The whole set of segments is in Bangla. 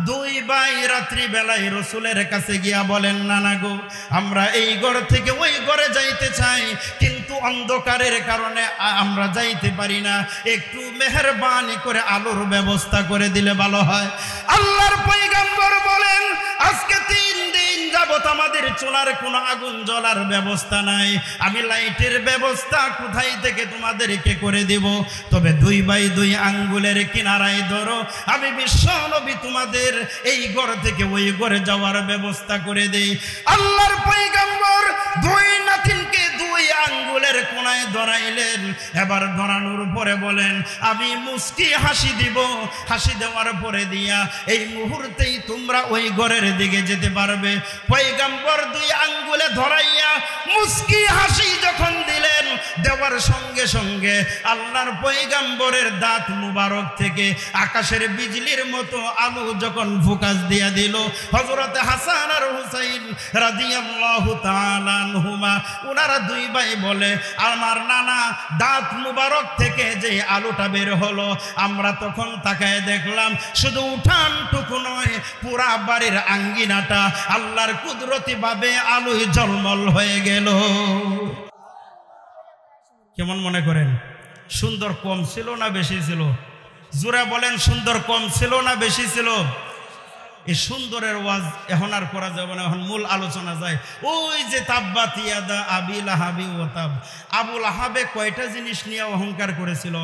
দুই ভাই রাত্রি বেলায় রাসূলের কাছে গিয়া বলেন, নানা গো, আমরা এই ঘর থেকে ওই ঘরে যাইতে চাই, কিন্তু অন্ধকারের কারণে আমরা যাইতে পারি না, একটু মেহেরবানি করে আলোর ব্যবস্থা করে দিলে ভালো হয়। আল্লাহর পয়গম্বর বলেন, আজকে 3 দিন যাবত আমাদের চুলার কোনো আগুন জ্বলার ব্যবস্থা নাই, আমি লাইটের ব্যবস্থা কোথায় থেকে তোমাদেরকে করে দিব, তবে 2 বাই 2 আঙ্গুলের কিনারায় ধরো, আমি বিশ্বনবী তোমাদের এই ঘর থেকে ওই ঘরে যাওয়ার ব্যবস্থা করে দেই। আল্লাহর পয়গম্বর 2 নাতিনকে 2 আঙ্গুলের কোনায় ধরাইলেন। এবার ধরানোর পরে বলেন, আমি মুস্কি হাসি দিব, হাসি দেওয়ার পরে দিয়া এই মুহূর্তেই তোমরা ওই ঘরের দিকে যেতে পারবে। পয়গম্বর 2 আঙ্গুলে ধরাইয়া মুস্কি হাসি যখন দিলেন, দেওয়ার সঙ্গে সঙ্গে আল্লাহর পয়গম্বরের দাঁত মুবারক থেকে আকাশের বিজলির মতো আলো যখন ফোকাস দিয়া দিল, হযরত হাসান আর হুসাইন রাদিয়াল্লাহু তাআলা আনহুমা ওনারা 2 ভাই বলে, আমার নানা দাঁত মুবারক থেকে যে আলোটা বের হলো, আমরা তখন তাকায় দেখলাম শুধু উঠানটুকু নয়, পুরা বাড়ির আঙ্গিনাটা আল্লাহর কুদরতি ভাবে আলোয় ঝলমল হয়ে গেল। কেমন মনে করেন? সুন্দর কম ছিল না বেশি ছিল? জোরে বলেন, সুন্দর কম ছিল না বেশি ছিল? এই সুন্দরের ওয়াজ এখন আর করা যাবে না, এখন মূল আলোচনা যায়। ওই যে তাব্বাত ইয়াদা আবি লাহাবি ওয়া তাব, আবু লাহাবে কয়টা জিনিস নিয়ে অহংকার করেছিল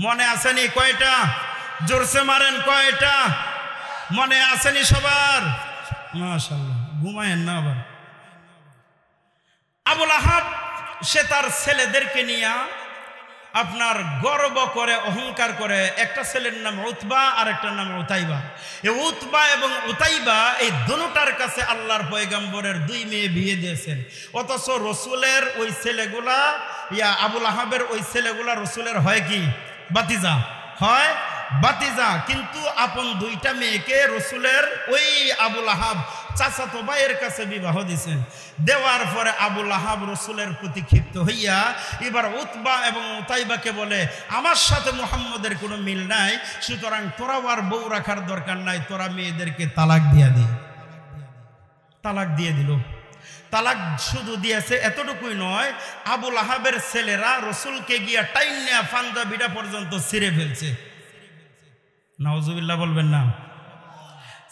মনে আসেনি? কয়টা? জোরসে মারেন, কয়টা মনে আসেনি সবার? মাশাআল্লাহ, ঘুমায়েন না আবার। আবু লাহাব সে তার ছেলেদেরকে নিয়ে আপনার গর্ব করে, অহংকার করে। একটা ছেলের নাম উতবা আর একটা নাম উতাইবা। এই উতবা এবং উতাইবা এই দুটার কাছে আল্লাহর পয়গম্বরের 2 মেয়ে বিয়ে দিয়েছেন, অথচ রসুলের ওই ছেলেগুলা আবু লাহাবের ওই ছেলেগুলা রসুলের হয় কি? বাতিজা হয়, বাতিজা। কিন্তু আপন 2টা মেয়েকে রসুলের ওই আবু লাহাব চাচাতো ভাইয়ের কাছে বিবাহ দিয়েছেন। দেওয়ার পরে আবু লাহাব রসুলের প্রতি ক্ষিপ্ত হইয়া এবার উতবা এবং উতাইবাকে বলে, আমার সাথে মুহাম্মদের কোনো মিল নাই, সুতরাং তোরাও আর বউ রাখার দরকার নাই, তোরা মেয়েদেরকে তালাক দিয়া দে। তালাক দিয়ে দিল। তালাক শুধু দিয়েছে এতটুকুই নয়, আবু লাহাবের ছেলেরা রসুলকে গিয়া টাইন্যা পাঞ্জাবিটা পর্যন্ত ছিঁড়ে ফেলছে। নাউজুবিল্লাহ বলবেন না?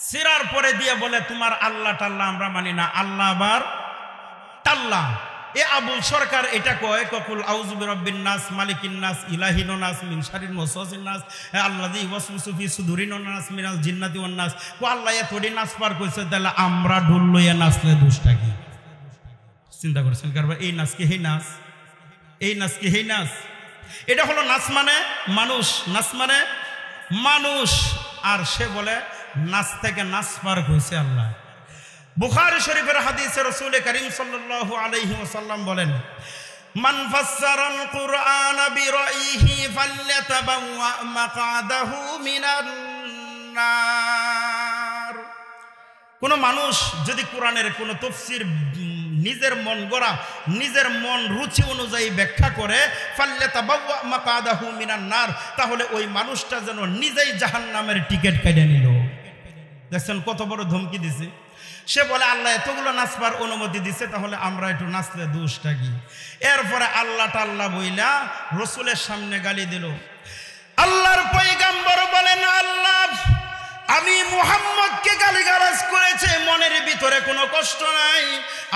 সিরার পরে দিয়ে বলে, তোমার আল্লাহ টাল্লাহ আমরা মানি না, আল্লাহ আবার টাল্লাহ। এ আবুল সরকার এটা কয়, ককুল আউযু বিরাব্বিন নাস মালিকিন নাস ইলাহিন নাস মিন শারিল ওয়াসওয়াসিন নাস আল্লাযী ওয়াসওয়াসু ফি সুদুরিন নাস মিনাল জিন্নাতি ওয়ান নাস। কো আল্লাহ এতটি নাচ পার কইছে, তাহলে আমরা ঢোল লইয়া নাচলে দোষটা কি? চিন্তা করছেন কারবার? এই নাচ কি হেই নাচ? এই নাচ কি হেই নাচ? এটা হলো নাচ মানে মানুষ, নাচ মানে মানুষ। আর সে বলে নাচ থেকে নাচ পার কইছে আল্লাহ। বুখারী শরীফের হাদিসে রাসূল করিম সাল্লাল্লাহু আলাইহি ওয়াসাল্লাম বলেন, মান ফাসসারাল কুরআন বিরাইহি ফালয়াতাবাওয়া মাকআদাহু মিনান নার। কোন মানুষ যদি কোরআনের কোন তাফসীর নিজের মন গড়া, নিজের মন রুচি অনুযায়ী ব্যাখ্যা করে, ফালয়াতাবাওয়া মাকআদাহু মিনান নার, তাহলে ওই মানুষটা যেন নিজেই জাহান্নামের টিকিট কেটে নিল। দেখছেন কত বড় ধমকি দিছে? সে বলে আল্লাহ এতগুলো নাচবার অনুমতি দিছে, তাহলে আমরা একটু নাচলে দোষটা কি? এরপরে আল্লাহ টাল্লাহ বইলা রসুলের সামনে গালি দিল। আল্লাহর পয়গম্বর বলেন, আল্লাহ আমি মুহাম্মদকে গালিগালাজ করেছে, মনের ভিতরে কোনো কষ্ট নাই।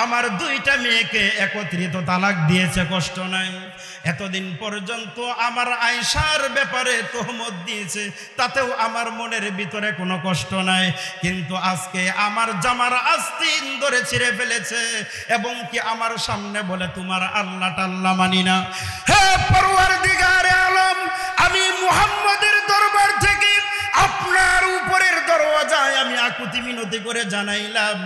আমার 2টা মেয়েকে একত্রিত তালাক দিয়েছে, কষ্ট নাই। এতদিন পর্যন্ত আমার আয়েশার ব্যাপারে তোহমত দিয়েছে, তাতেও আমার মনের ভিতরে কোনো কষ্ট নাই। কিন্তু আজকে আমার জামার আস্তিন ধরে ছিঁড়ে ফেলেছে এবং কি আমার সামনে বলে তোমার আল্লাহ টাল্লাহ মানি না। হে পরওয়ারদিগারে আলম, আমি মুহাম্মদের দরবার থেকে আপনার উপরের দরওয়াজায় আমি আকুতি মিনতি করে জানাইলাম,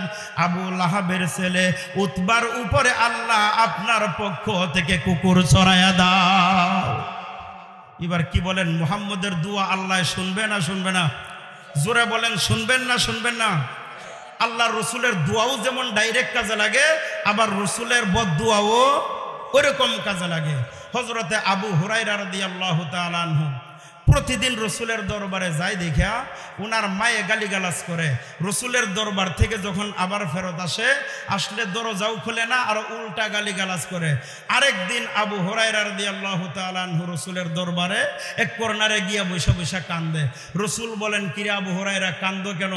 আবু লাহাবের ছেলে উতবার উপরে আল্লাহ আপনার পক্ষ থেকে কুকুর ছড়ায়া দাও। এবার কি বলেন? মুহাম্মদের দোয়া আল্লাহ শুনবে না শুনবে না? জোরে বলেন, শুনবেন না শুনবেন না? আল্লাহর রসুলের দোয়াও যেমন ডাইরেক্ট কাজে লাগে, আবার রসুলের বদদোয়াও ওরকম কাজে লাগে। হযরতে আবু হুরায়রা রাদিয়াল্লাহু তাআলা আনহু প্রতিদিন রসুলের দরবারে যায় দেখা উনার মায়ে গালিগালাজ করে। রসুলের দরবার থেকে যখন আবার ফেরত আসলে দরজাও খুলে না, আর উল্টা গালিগালাজ করে। আরেকদিন আবু হুরায়রা রাদিয়াল্লাহু তাআলা আনহু রসুলের দরবারে এক কর্নারে গিয়া বৈশা বৈশা কান্দে। রসুল বলেন, কিরে আবু হুরায়রা কান্দো কেন?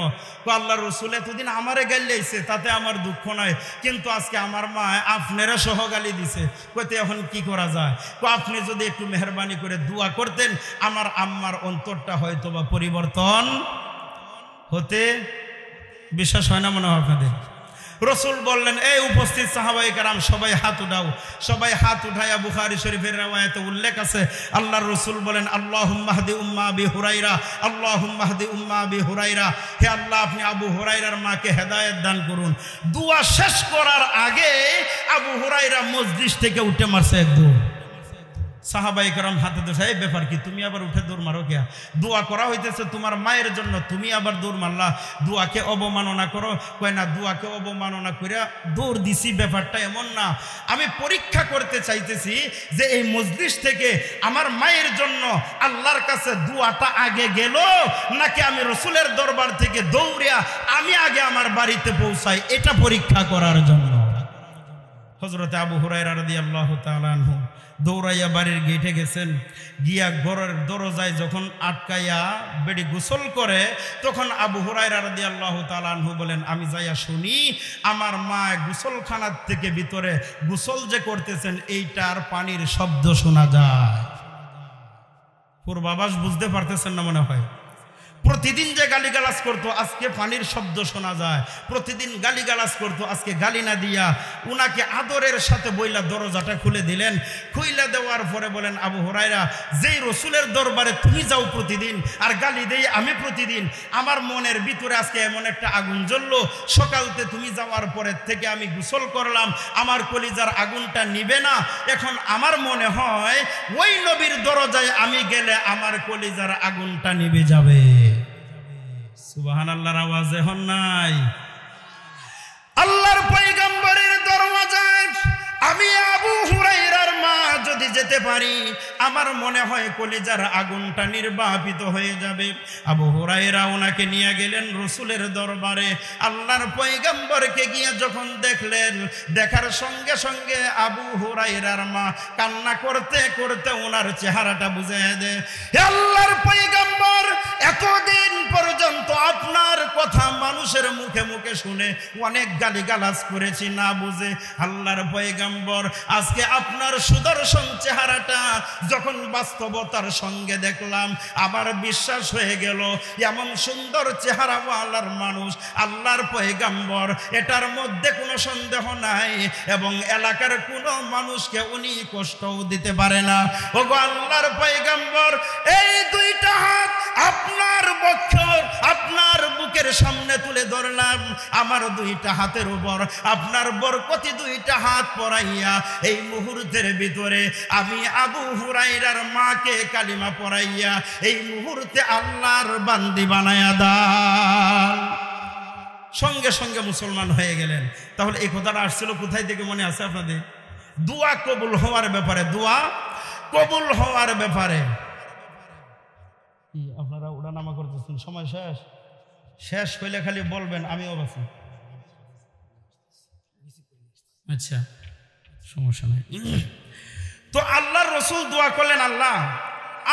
আল্লাহর রসুল এতদিন আমারে গালিয়েছে, তাতে আমার দুঃখ নয়, কিন্তু আজকে আমার মা আপনারা সহ গালি দিছে, কইতে এখন কি করা যায়? আপনি যদি একটু মেহরবানি করে দোয়া করতেন, আমার আম্মার অন্তরটা হয়তো বা পরিবর্তন হতে। বিশ্বাস হয় না মনে হয় আপনাদের? রসুল বললেন, এই উপস্থিত সাহাবায়ে কেরাম সবাই হাত উঠাও। সবাই হাত উঠাইয়া বুখারী শরীফের riwayate উল্লেখ আছে, আল্লাহর রসুল বলেন, আল্লাহুম্মা হদি উম্মা আবি হুরায়রা, আল্লাহুম্মা হদি উম্মা আবি হুরায়রা, হে আল্লাহ আপনি আবু হুরায়রার মাকে হেদায়েত দান করুন। দোয়া শেষ করার আগে আবু হুরায়রা মজলিস থেকে উঠে মারছে এক দৌড়। সাহাবায়ে কেরাম হাতে ধরে, এই ব্যাপার কি, তুমি আবার উঠে দৌড় মারো কে? দোয়া করা হইতেছে তোমার মায়ের জন্য, তুমি আবার দৌড় মারলা, দোয়াকে অবমাননা করো। কয় না, দোয়াকে অবমাননা কইরা দৌড় দিছি ব্যাপারটা এমন না। আমি পরীক্ষা করতে চাইতেছি যে এই মজলিস থেকে আমার মায়ের জন্য আল্লাহর কাছে দোয়াটা আগে গেল নাকি আমি রসুলের দরবার থেকে দৌড়িয়া আমি আগে আমার বাড়িতে পৌঁছাই, এটা পরীক্ষা করার জন্য হযরত আবু হুরায়রা রাদিয়াল্লাহু তাআলা আনহু দৌড়াইয়া বাড়ির গেটে গেছেন। গিয়া ঘরের দরজায় যখন আটকাইয়া বেডি গোসল করে, তখন আবু হুরায়রা রাদিয়াল্লাহু তাআলা আনহু বলেন, আমি যাইয়া শুনি আমার মা গোসলখানার থেকে ভিতরে গোসল যে করতেছেন এইটার পানির শব্দ শোনা যায়। পূর্বাভাস বুঝতে পারতেছেন না মনে হয়? প্রতিদিন যে গালিগালাজ করতো, আজকে পানির শব্দ শোনা যায়। প্রতিদিন গালিগালাজ করতো, আজকে গালি না দিয়া উনাকে আদরের সাথে বইলা দরজাটা খুলে দিলেন। খুইলা দেওয়ার পরে বলেন, আবু হুরায়রা, যেই রসুলের দরবারে তুমি যাও প্রতিদিন আর গালি দেই আমি প্রতিদিন, আমার মনের ভিতরে আজকে এমন একটা আগুন জ্বললো, সকালতে তুমি যাওয়ার পরের থেকে আমি গোসল করলাম, আমার কলিজার আগুনটা নিবে না। এখন আমার মনে হয় ওই নবীর দরজায় আমি গেলে আমার কলিজার আগুনটা নিবে যাবে। সুবহানাল্লাহর আওয়াজ এখন নাই? আল্লাহর পয়গম্বরের দরওয়াজায় আমি আবু হুরায়রার মা যদি যেতে পারি, আমার মনে হয় কলিজার আগুনটা নির্বাপিত হয়ে যাবে। আবু হুরায়রা ওনাকে নিয়ে গেলেন রসুলের দরবারে। আল্লাহর পয়গম্বরকে গিয়ে যখন দেখলেন, দেখার সঙ্গে সঙ্গে আবু হুরায়রার মা কান্না করতে করতে ওনার চেহারাটা বুঝিয়ে দেয়, হে আল্লাহর পয়গম্বর, এতদিন পর্যন্ত আপনার কথা মানুষের মুখে মুখে শুনে অনেক গালিগালাজ করেছি না বুঝে। আল্লাহর পয়গম্বর, আজকে আপনার সুদর্শন চেহারাটা যখন বাস্তবতার সঙ্গে দেখলাম, আমার বিশ্বাস হয়ে গেল এমন সুন্দর চেহারাওয়ালার মানুষ আল্লাহর পয়গম্বর, এটার মধ্যে কোনো সন্দেহ নাই, এবং এলাকার কোনো মানুষকে উনি কষ্টও দিতে পারে না। ওগো আল্লাহর পয়গম্বর, এই দুইটা হাত আপনার বক্ষ, আপনার বুকের সামনে তুলে ধরলাম, আমার দুইটা হাতের উপর আপনার বরকতি দুইটা হাত পরাইয়া এই মুহূর্তের ভিতরে আমি আবু হুরায়রার মাকে কালিমা পরাইয়া এই মুহূর্তে আল্লাহর বান্দি বানায়া দান। সঙ্গে সঙ্গে মুসলমান হয়ে গেলেন। তাহলে এই কথাটা আসছিল কোথায় থেকে মনে আছে আপনাদের? দোয়া কবুল হওয়ার ব্যাপারে, দোয়া কবুল হওয়ার ব্যাপারে। আপনারা উড়ানামা করতেছেন, সময় শেষ? শেষ হইলে খালি বলবেন, আমিও বাঁচি। আচ্ছা, সমস্যা নাই। তো আল্লাহর রসুল দোয়া করলেন, আল্লাহ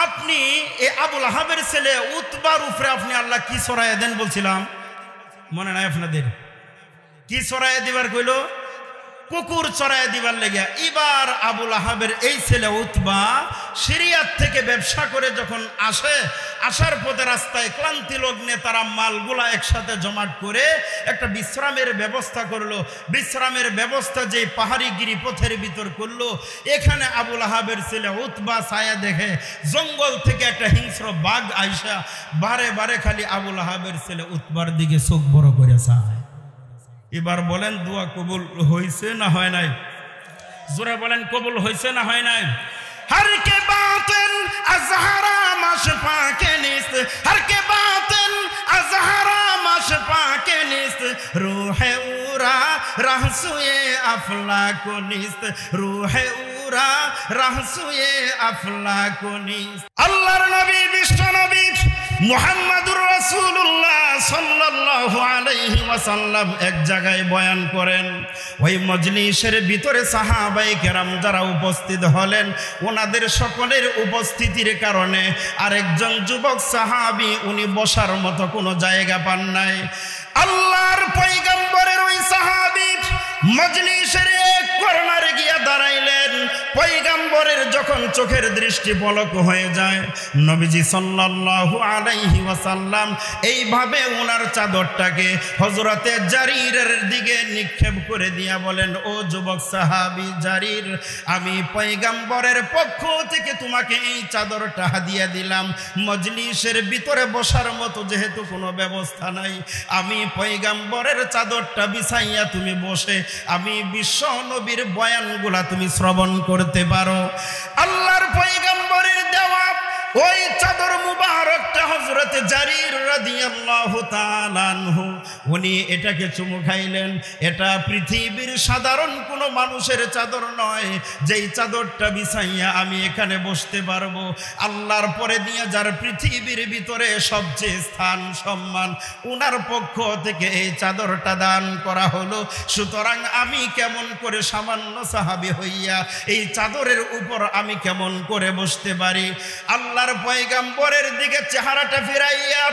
আপনি এ আবুল আহাবের ছেলে উতবার উপরে আপনি আল্লাহ কি ছড়াইয়া দেন বলছিলাম, মনে নাই আপনাদের? কি ছড়াইয়া দিবার কইল? কুকুর চড়াইয়া দিবার লেগে। এবার আবুল আহাবের এই ছেলে উতবা সিরিয়ার থেকে ব্যবসা করে যখন আসার পথে রাস্তায় ক্লান্তি লগ্নে তারা মালগুলা একসাথে জমাট করে একটা বিশ্রামের ব্যবস্থা করলো। বিশ্রামের ব্যবস্থা যে পাহাড়ি গিরিপথের ভিতর করলো, এখানে আবুল আহাবের ছেলে উতবা ছায়া দেখে জঙ্গল থেকে একটা হিংস্র বাঘ আইসা বারে বারে খালি আবুল আহাবের ছেলে উতবার দিকে চোখ বড় করে চায়। এবার বলেন দোয়া কবুল হয়েছে না হয় নাই? জোরে বলেন, কবুল হয়েছে না হয় নাই? हर के बातिन अज़हरा मशफा के निस्त, हर के बातिन अज़हरा मशफा के निस्त, रूह उरा रहसुए अफलाक निस्त, रूह उरा रहसुए अफलाक निस्त। আল্লাহর নবী মুহাম্মাদুর রাসূলুল্লাহ সাল্লাল্লাহু আলাইহি ওয়াসাল্লাম এক জায়গায় বয়ান করেন। ওই মজলিসের ভিতরে সাহাবায়ে কেরাম যারা উপস্থিত হলেন, ওনাদের সকলের উপস্থিতির কারণে আরেকজন যুবক সাহাবী উনি বসার মতো কোনো জায়গা পান নাই। আল্লাহর পয়গম্বরের ওই সাহাবী মজলিসের এক কর্নারে গিয়া দাঁড়াইলেন। পয়গম্বরের যখন চোখের দৃষ্টি পলক হয়ে যায়, নবীজি সাল্লাল্লাহু আলাইহি ওয়াসাল্লাম এইভাবে ওনার চাদরটাকে হযরতে জারিরের দিকে নিক্ষেপ করে দিয়া বলেন, ও যুবক সাহাবী জারির, আমি পয়গম্বরের পক্ষ থেকে তোমাকে এই চাদরটা হাদিয়া দিলাম। মজলিসের ভিতরে বসার মতো যেহেতু কোনো ব্যবস্থা নাই, আমি পয়গম্বরের চাদরটা বিছাইয়া তুমি বসে আমি বিশ্ব নবীর বয়ানগুলা তুমি শ্রবণ করতে পারো। আল্লাহর পয়গম্বরের দেওয়া ওই চাদর মুবারকটা হযরতে জারির রাদিয়াল্লাহু তাআলা আনহু উনি এটাকে চুমু খাইলেন। এটা পৃথিবীর সাধারণ কোনো মানুষের চাদর নয়, যেই চাদরটা বিছাইয়া আমি এখানে বসতে পারবো। আল্লাহর পরে দিয়ে যার পৃথিবীর ভিতরে সবচেয়ে স্থান সম্মান, উনার পক্ষ থেকে এই চাদরটা দান করা হলো। সুতরাং আমি কেমন করে সামান্য সাহাবী হইয়া এই চাদরের উপর আমি কেমন করে বসতে পারি? আল্লাহর পয়গম্বরের দিকে চেহারাটা ফিরাইয়া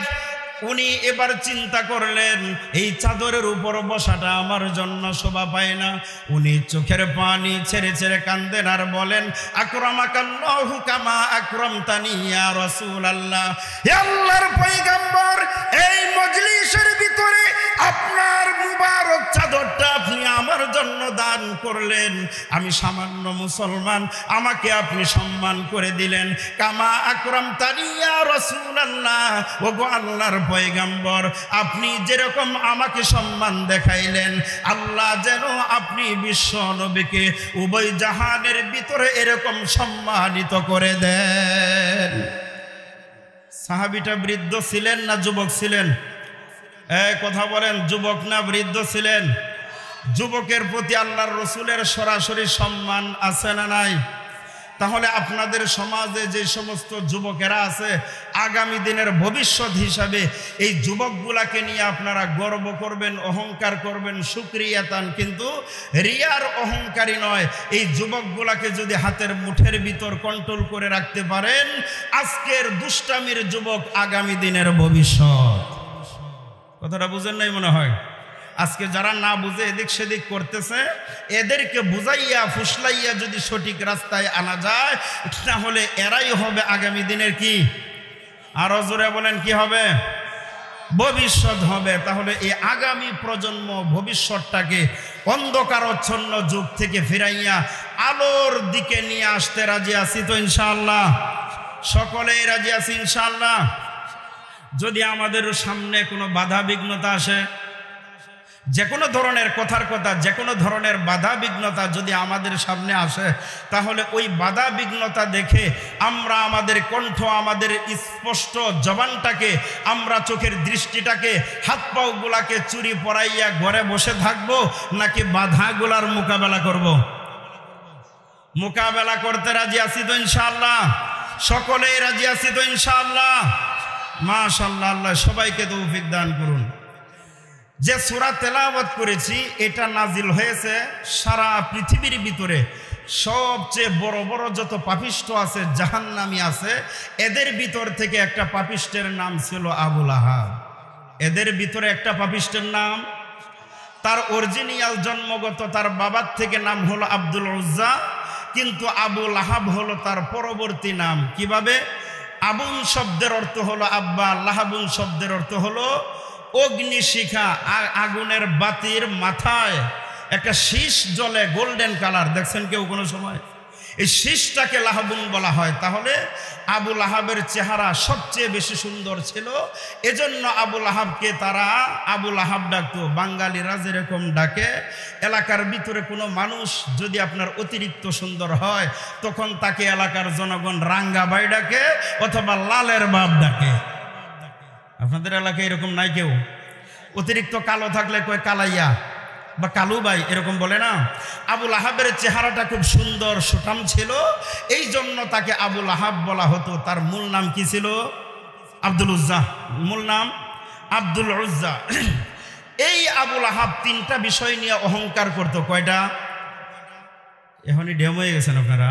উনি এবার চিন্তা করলেন, এই চাদরের উপর বসাটা আমার জন্য শোভা পায় না। উনি চোখের পানি ছেড়ে ছেড়ে কান্দেন আর বলেন, আকরামাকাল্লাহু কামা আকরামতানি ইয়া রাসূলুল্লাহ। হে আল্লাহর পয়গম্বর, এই মজলিসের ভিতরে আপনার মুবারক চাদরটা আপনি আমার জন্য দান করলেন। আমি সামান্য মুসলমান, আমাকে আপনি সম্মান করে দিলেন। কামা আকরামতানি ইয়া রাসূলুল্লাহ, ওগো আল্লাহর পয়গম্বর, আপনি যেরকম আমাকে সম্মান দেখাইলেন, আল্লাহ যেন আপনি বিশ্ব নবীকে উভয় জাহানের ভিতরে এরকম সম্মানিত করে দেন। সাহাবীটা বৃদ্ধ ছিলেন না যুবক ছিলেন? কথা বলেন, যুবক না বৃদ্ধ ছিলেন? যুবকের প্রতি আল্লাহর রসুলের সরাসরি সম্মান আছে না নাই? তাহলে আপনাদের সমাজে যে সমস্ত যুবকেরা আছে, আগামী দিনের ভবিষ্যৎ হিসাবে এই যুবকগুলাকে নিয়ে আপনারা গর্ব করবেন, অহংকার করবেন, শুকরিয়া তান, কিন্তু রিয়ার অহংকারী নয়। এই যুবকগুলাকে যদি হাতের মুঠের ভিতর কন্ট্রোল করে রাখতে পারেন, আজকের দুষ্টামির যুবক আগামী দিনের ভবিষ্যৎ। কথাটা বুঝেন নাই মনে হয়? আজকে যারা না বুঝে এদিক সেদিক করতেছে, এদেরকে বুঝাইয়া ফুসলাইয়া যদি সঠিক রাস্তায় আনা যায়, তাহলে এরাই হবে আগামী দিনের কি, আরো জোরে বলেন, কি হবে? ভবিষ্যৎ হবে। তাহলে এই আগামী প্রজন্ম ভবিষ্যৎটাকে অন্ধকারচ্ছন্ন যুগ থেকে ফিরাইয়া আলোর দিকে নিয়ে আসতে রাজি আছি তো ইনশাআল্লাহ? সকলেই রাজি আছি ইনশাআল্লাহ? যদি আমাদের সামনে কোনো বাধা বিঘ্নতা আসে, যে কোনো ধরনের কথার কথা, যে কোনো ধরনের বাধা বিঘ্নতা যদি আমাদের সামনে আসে, তাহলে ওই বাধা বিঘ্নতা দেখে আমরা আমাদের কণ্ঠ, আমাদের স্পষ্ট জবানটাকে, আমরা চোখের দৃষ্টিটাকে, হাত পাগুলাকে চুরি পরাইয়া ঘরে বসে থাকবো, নাকি বাধাগুলার মোকাবেলা করব? মোকাবেলা করতে রাজি আছি তো ইনশাআল্লাহ? সকলেই রাজি আছি তো ইনশাআল্লাহ? মাশাআল্লাহ, আল্লাহ সবাইকে তৌফিক দান করুন। যে সূরা তেলাওয়াত করেছি, এটা নাজিল হয়েছে সারা পৃথিবীর ভিতরে সবচেয়ে বড় বড় যত পাপিষ্ঠ আছে, জাহান্নামী আছে, এদের ভিতর থেকে একটা পাপিষ্ঠের নাম ছিল আবু লাহাব। এদের ভিতরে একটা পাপিষ্ঠের নাম, তার অরিজিনাল জন্মগত তার বাবার থেকে নাম হলো আব্দুল উজ্জা, কিন্তু আবু লাহাব হলো তার পরবর্তী নাম। কিভাবে? আবুন শব্দের অর্থ হলো আব্বা, লাহাবুন শব্দের অর্থ হলো অগ্নিশিখা। আগুনের বাতির মাথায় একটা শীষ জ্বলে, গোল্ডেন কালার, দেখছেন কেউ কোনো সময়? এই শীষটাকে লাহাবুন বলা হয়। তাহলে আবু লাহাবের চেহারা সবচেয়ে বেশি সুন্দর ছিল, এজন্য আবু লাহাবকে তারা আবু লাহাব ডাকতো। বাঙালিরা যেরকম ডাকে, এলাকার ভিতরে কোনো মানুষ যদি আপনার অতিরিক্ত সুন্দর হয়, তখন তাকে এলাকার জনগণ রাঙ্গা ভাই ডাকে অথবা লালের বাপ ডাকে। আপনাদের এলাকায় এরকম নাই কেউ? অতিরিক্ত কালো থাকলে কয় কালাইয়া বা কালু ভাই, এরকম বলে না? আবু লাহাবের চেহারাটা খুব সুন্দর, সুঠাম ছিল, এই জন্য তাকে আবু লাহাব বলা হতো। তার মূল নাম কি ছিল? আব্দুল উজ্জা, মূল নাম আব্দুল উজ্জা। এই আবুল আহাব তিনটা বিষয় নিয়ে অহংকার করত। কয়টা? এখনই ডেম হয়ে গেছেন আপনারা,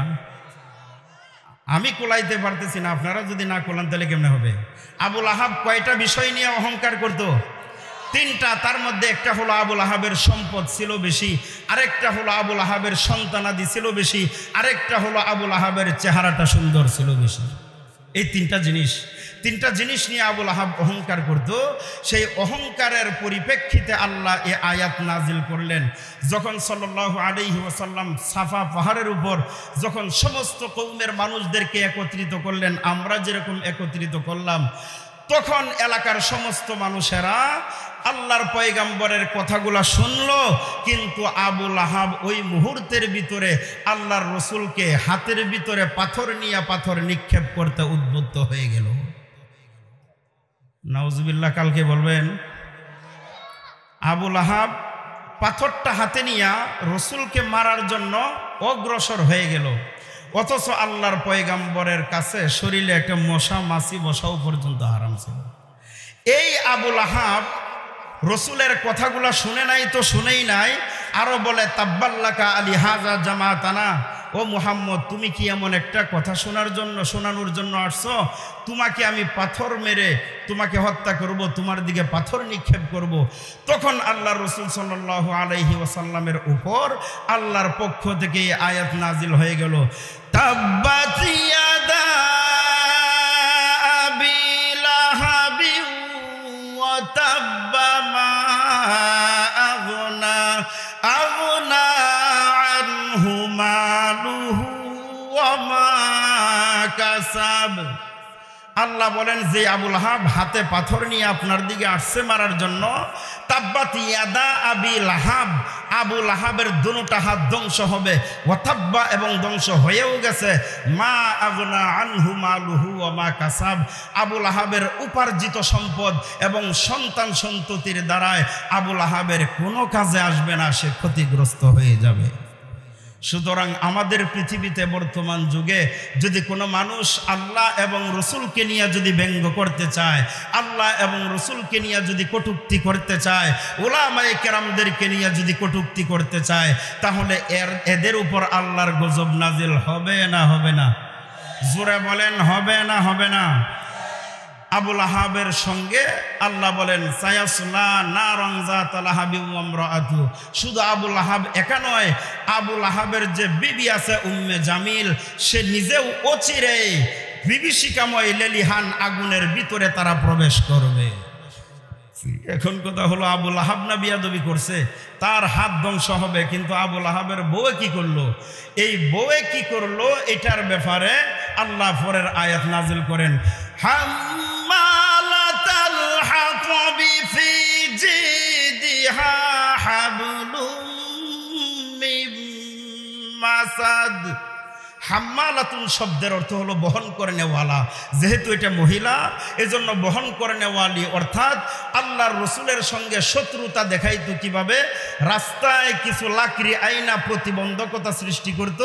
আমি কোলাইতে পারতেছি না, আপনারা যদি না কোলান তাহলে কেমনে হবে? আবুল আহাব কয়টা বিষয় নিয়ে অহংকার করত? তিনটা। তার মধ্যে একটা হলো আবুল আহাবের সম্পদ ছিল বেশি, আরেকটা হলো আবুল আহাবের সন্তানাদি ছিল বেশি, আরেকটা হলো আবুল আহাবের চেহারাটা সুন্দর ছিল বেশি। এই তিনটা জিনিস নিয়ে আবুল আহাব অহংকার করত। সেই অহংকারের পরিপ্রেক্ষিতে আল্লাহ এ আয়াত নাজিল করলেন। যখন সাল্লাল্লাহু আলাইহি ওয়াসাল্লাম সাফা পাহাড়ের উপর যখন সমস্ত কওমের মানুষদেরকে একত্রিত করলেন, আমরা যেরকম একত্রিত করলাম, তখন এলাকার সমস্ত মানুষেরা আল্লাহর পয়গাম্বরের কথাগুলা শুনল। কিন্তু আবুল আহাব ওই মুহূর্তের ভিতরে আল্লাহর রসুলকে হাতের ভিতরে পাথর নিয়ে পাথর নিক্ষেপ করতে উদ্বুদ্ধ হয়ে গেল। নাউজুবিল্লাহ, কালকে বলবেন। আবুল আহাব পাথরটা হাতে নিয়ে রসুলকে মারার জন্য অগ্রসর হয়ে গেল। অথচ আল্লাহর পয়গাম্বরের কাছে শরীরে একটা মশা মাছি বসাও পর্যন্ত হারাম ছিল। এই আবুল আহাব রসুলের কথাগুলা শুনে নাই তো শুনেই নাই, আরো বলে তাব্বাল্লাকা আলী হাজা জামাতানা, ও মুহাম্মদ তুমি কি এমন একটা কথা শোনানোর জন্য আসছো? তোমাকে আমি পাথর মেরে তোমাকে হত্যা করব, তোমার দিকে পাথর নিক্ষেপ করব। তখন আল্লাহ রসুল সাল্লাল্লাহু আলাইহি ওয়াসাল্লামের উপর আল্লাহর পক্ষ থেকে আয়াত নাজিল হয়ে গেল, তাব্বাত ইয়াদা আবি লাহাবি ওয়া তাব্বা মা আগনা আনহু মালুহু ওয়া মা কাসাব। আল্লাহ বলেন যে আবুল আহাব হাতে পাথর নিয়ে আপনার দিকে আসছে মারার জন্য, তাব্বাত ইয়াদা আবি লাহাব, আবুল আহাবের দুটো হাত ধ্বংস হবে, ওয়াতাব্বা এবং ধ্বংস হয়েও গেছে, মা আগনা আনহু মালুহু ওয়া মা কাসাব, আবুল আহাবের উপার্জিত সম্পদ এবং সন্তান সন্ততির দ্বারায় আবুল আহাবের কোনো কাজে আসবে না, সে ক্ষতিগ্রস্ত হয়ে যাবে। সুতরাং আমাদের পৃথিবীতে বর্তমান যুগে যদি কোনো মানুষ আল্লাহ এবং রসুলকে নিয়ে যদি ব্যঙ্গ করতে চায়, আল্লাহ এবং রসুলকে নিয়ে যদি কটূক্তি করতে চায়, উলামায়ে কেরামদেরকে নিয়ে যদি কটূক্তি করতে চায়, তাহলে এদের উপর আল্লাহর গজব নাজিল হবে না হবে না? জোরে বলেন, হবে না হবে না? আবুল আহাবের সঙ্গে আল্লাহ বলেন সায়াসলা নারান যাতা লাহাবি ওয়া ইমরাআতু। শুধু আবুল আহাব একা নয়, আবুল আহাবের যে বিবি আছে উম্মে জামিল, সে নিজেও অচিরেই বিভীষিকাময় লেলিহান আগুনের ভিতরে তারা প্রবেশ করবে। এখন কথা হলো, আবুল আহাব না বিয়াদবি করছে, তার হাত ধ্বংস হবে, কিন্তু আবুল আহাবের বউয়ে কি করলো? এই বউয়ে কি করলো এটার ব্যাপারে আল্লাহ পরের আয়াত নাজিল করেন, হাম্মালাতাল হাতাবি ফি জিদিহা হাবলুম মিন মাসাদ। হাম্মালাতুন শব্দের অর্থ হলো বহন করে নেওয়ালা। যেহেতু এটা মহিলা, এজন্য বহন করে নেওয়ালি, অর্থাৎ আল্লাহর রসুলের সঙ্গে শত্রুতা দেখাইতো কিভাবে? রাস্তায় কিছু লাকড়ি আইনা প্রতিবন্ধকতা সৃষ্টি করত।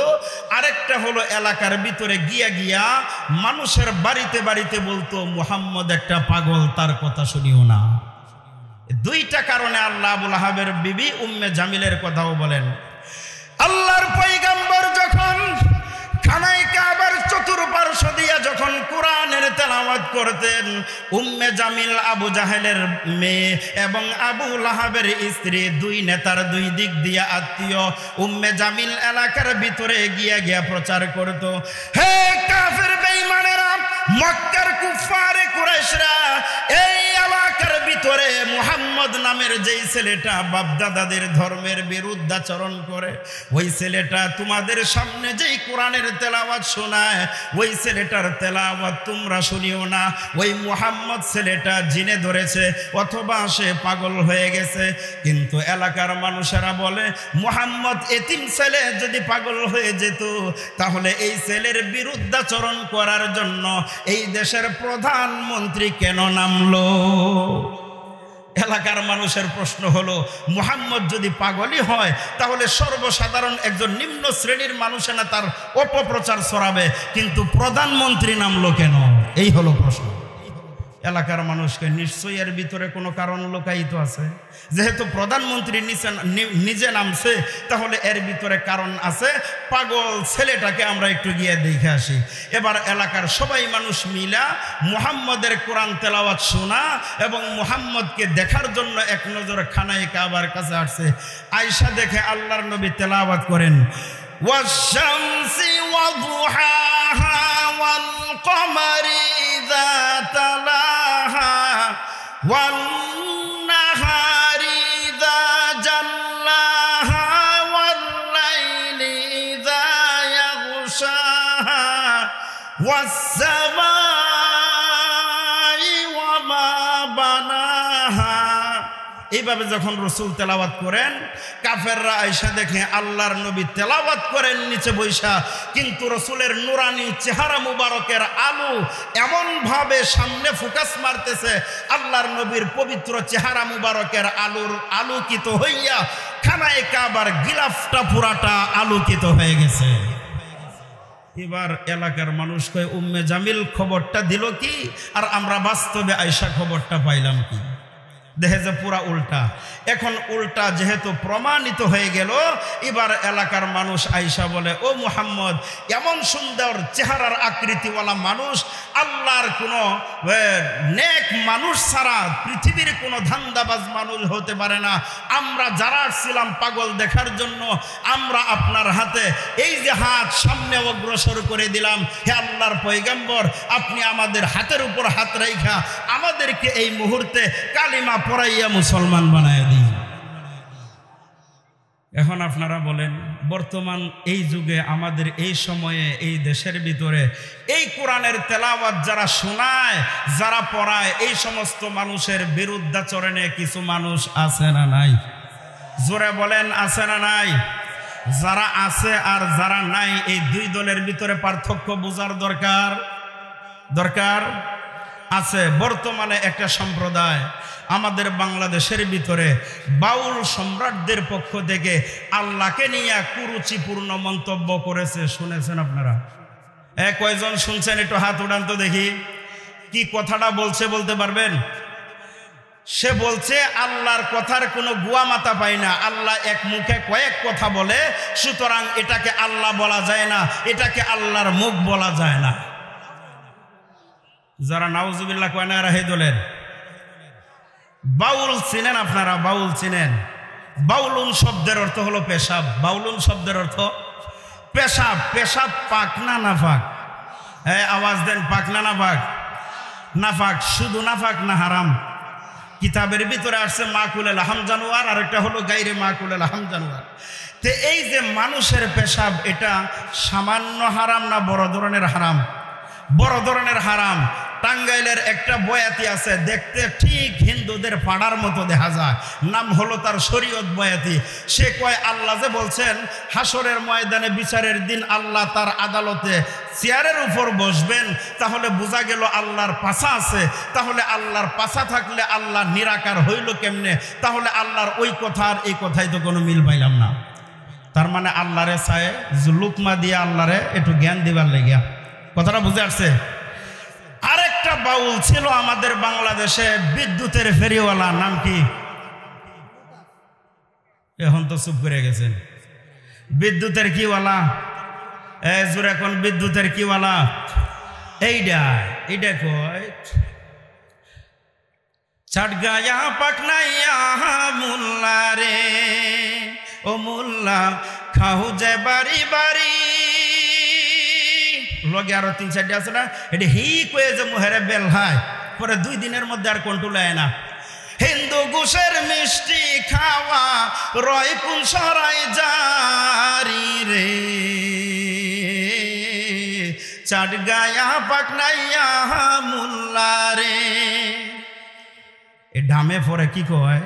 আরেকটা হলো এলাকার ভিতরে গিয়া মানুষের বাড়িতে বাড়িতে বলতো মুহাম্মদ একটা পাগল, তার কথা শুনিও না। দুইটা কারণে আল্লাহ আবুল আহাবের বিবি উম্মে জামিলের কথাও বলেন। আল্লাহর পয়গম্বর যখন খানায় কাবার চতুর্পার্শ্ব দিয়া যখন কোরআনের তেলাওয়াত করতেন, উম্মে জামিল আবু জাহেলের মেয়ে এবং আবু লাহাবের স্ত্রী, দুই নেতার দুই দিক দিয়া আত্মীয়, উম্মে জামিল এলাকার ভিতরে গিয়া প্রচার করত, হে কাফের বেঈমানেরা, মক্কার কুফারে কুরাইশরা, এই এলাকার ভিতরে মুহাম্মদ নামের যেই ছেলেটা বাপদাদাদের ধর্মের বিরুদ্ধাচরণ করে, ওই ছেলেটা তোমাদের সামনে যেই কোরআনের তেলাওয়াত শোনায়, ওই ছেলেটার তেলাওয়াত তোমরা শুনিও না। ওই মুহাম্মদ ছেলেটা জিনে ধরেছে অথবা সে পাগল হয়ে গেছে। কিন্তু এলাকার মানুষেরা বলে, মুহাম্মদ এতিম ছেলে যদি পাগল হয়ে যেত, তাহলে এই ছেলের বিরুদ্ধাচরণ করার জন্য এই দেশের প্রধানমন্ত্রী কেন নামলো? এলাকার মানুষের প্রশ্ন হলো, মুহাম্মদ যদি পাগলই হয়, তাহলে সর্বসাধারণ একজন নিম্ন শ্রেণীর মানুষেরা তার অপপ্রচার ছড়াবে, কিন্তু প্রধানমন্ত্রী নামলো কেন? এই হলো প্রশ্ন। এলাকার মানুষকে নিশ্চয়ই এর ভিতরে কোনো কারণ লুকায়িত আছে। যেহেতু প্রধানমন্ত্রী নিজে নামছে, তাহলে এর ভিতরে কারণ আছে। পাগল ছেলেটাকে আমরা একটু গিয়ে দেখে আসি। এবার এলাকার সবাই মানুষ মিলা মুহাম্মদের কোরআন তেলাওয়াত শোনা এবং মুহাম্মদকে দেখার জন্য এক নজর খানায়ে কাবার কাছে আসছে। আয়েশা দেখে আল্লাহর নবী তেলাওয়াত করেন, ওয়াশ-শামসি ওয়া-দুহাহা ওয়াল-কমারি ইযা তালাহা ওয়ান-নাহারি ইযা জাল্লাহা ওয়াল-লাইলি ইযা ইয়াগশাহা ওয়াস-সামাই ওয়া মা বানাহা। এইভাবে যখন রাসূল তেলাওয়াত করেন, কাফেররা আয়েশা দেখে আল্লাহর নবী তেলাওয়াত করেন নিচে বৈশা, কিন্তু রাসূলের নুরানি চেহারা মুবারকের আলো এমন ভাবে সামনে ফোকাস মারতেছে, আল্লাহর নবীর পবিত্র চেহারা মুবারকের আলোর আলোকিত হইয়া খানায়ে কাবার গিলাফটা পুরাটা আলোকিত হয়ে গেছে। এবার এলাকার মানুষ কয়, উম্মে জামিল খবরটা দিল কি, আর আমরা বাস্তবে আয়েশা খবরটা পাইলাম কি? দেখে যে পুরা উল্টা। এখন উল্টা যেহেতু প্রমাণিত হয়ে গেল, এবার এলাকার মানুষ আয়েশা বলে, ও মুহাম্মদ, এমন সুন্দর চেহারার আকৃতিওয়ালা মানুষ আল্লাহর কোনো নেক মানুষ ছাড়া পৃথিবীর কোনো ধান্দাবাজ মানুষ হতে পারে না। আমরা যারা ছিলাম পাগল দেখার জন্য, আমরা আপনার হাতে এই যে হাত সামনে অগ্রসর করে দিলাম। হে আল্লাহর পয়গম্বর, আপনি আমাদের হাতের উপর হাত রাইখা আমাদেরকে এই মুহূর্তে কালিমা পড়াইয়া মুসলমান বানায় দিন। এখন আপনারা বলেন, বর্তমান এই যুগে আমাদের এই সময়ে এই দেশের ভিতরে এই কোরআনের তেলাওয়াত যারা শোনায়, যারা পড়ায়, এই সমস্ত মানুষের বিরুদ্ধাচরণে কিছু মানুষ আছে না নাই? জোরে বলেন, আছে না নাই? যারা আছে আর যারা নাই, এই দুই দলের ভিতরে পার্থক্য বোঝার দরকার আছে। বর্তমানে একটা সম্প্রদায় আমাদের বাংলাদেশের ভিতরে বাউল সম্রাটদের পক্ষ থেকে আল্লাহকে নিয়ে কুরুচিপূর্ণ মন্তব্য করেছে। শুনেছেন আপনারা? কয়জন শুনছেন? একটু হাত উঠান তো দেখি। কি কথাটা বলছে বলতে পারবেন? সে বলছে আল্লাহর কথার কোনো গুয়া মাথা পায় না, আল্লাহ এক মুখে কয়েক কথা বলে, সুতরাং এটাকে আল্লাহ বলা যায় না, এটাকে আল্লাহর মুখ বলা যায় না। যারা নাউজুবিল্লাহ কয় না, এরা হে দলের। বাউল চিনেন আপনারা? বাউল চিনেন? বাউলুন শব্দের অর্থ হলো পেশাব। বাউলুন শব্দের অর্থ পেশাব। পেশাব পাক না নাফাক? আওয়াজ দেন, পাক না নাফাক? নাফাক। শুধু নাফাক না হারাম? কিতাবের ভিতরে আসছে মাকুলেল আহম জানোয়ার, আর একটা হলো গাইরে মাকুলেল আহম জানোয়ার। তো এই যে মানুষের পেশাব, এটা সামান্য হারাম না বড় ধরনের হারাম? বড় ধরনের হারাম। টাঙ্গাইলের একটা বয়াতি আছে, দেখতে ঠিক হিন্দুদের পাড়ার মতো দেখা যায়, নাম হলো তার শরীয়ত বয়াতি। সে কয়, আল্লাহ যে বলছেন হাসরের ময়দানে বিচারের দিন আল্লাহ তার আদালতে চেয়ারের উপর বসবেন, তাহলে বোঝা গেল আল্লাহর পাছা আছে। তাহলে আল্লাহর পাছা থাকলে আল্লাহ নিরাকার হইল কেমনে? তাহলে আল্লাহর ওই কথা আর এই কথাই তো কোনো মিল পাইলাম না। তার মানে আল্লাহরে চায় লুকমা দিয়ে আল্লাহরে একটু জ্ঞান দিবার লেগিয়া। কথাটা বুঝে আসছে? আরেকটা বাউল ছিল আমাদের বাংলাদেশে, বিদ্যুতের ফেরিওয়ালা। নাম কি? এখন তো চুপ করে গেছেন। বিদ্যুতের কিওয়ালা? জোরে এখন, বিদ্যুতের কিওয়ালা? এইটা কয়, চাটগায়া পাটনাইয়া মুল্লা রে, ও মুল্লা খাও যে বাড়ি বাড়ি। লগে আরো 3-4টা আছে না, এটা হি কয়ে যে মুহেরে বেল হয়, পরে 2 দিনের মধ্যে আর কন্ট্রোল হয় না। হিন্দু ঘুষের মিষ্টি খাওয়া রয় কোন সরাই জারি রে, চাটগায়া পাটনাইয়া মুল্লা রে। এ ডামে পরে কি কয়?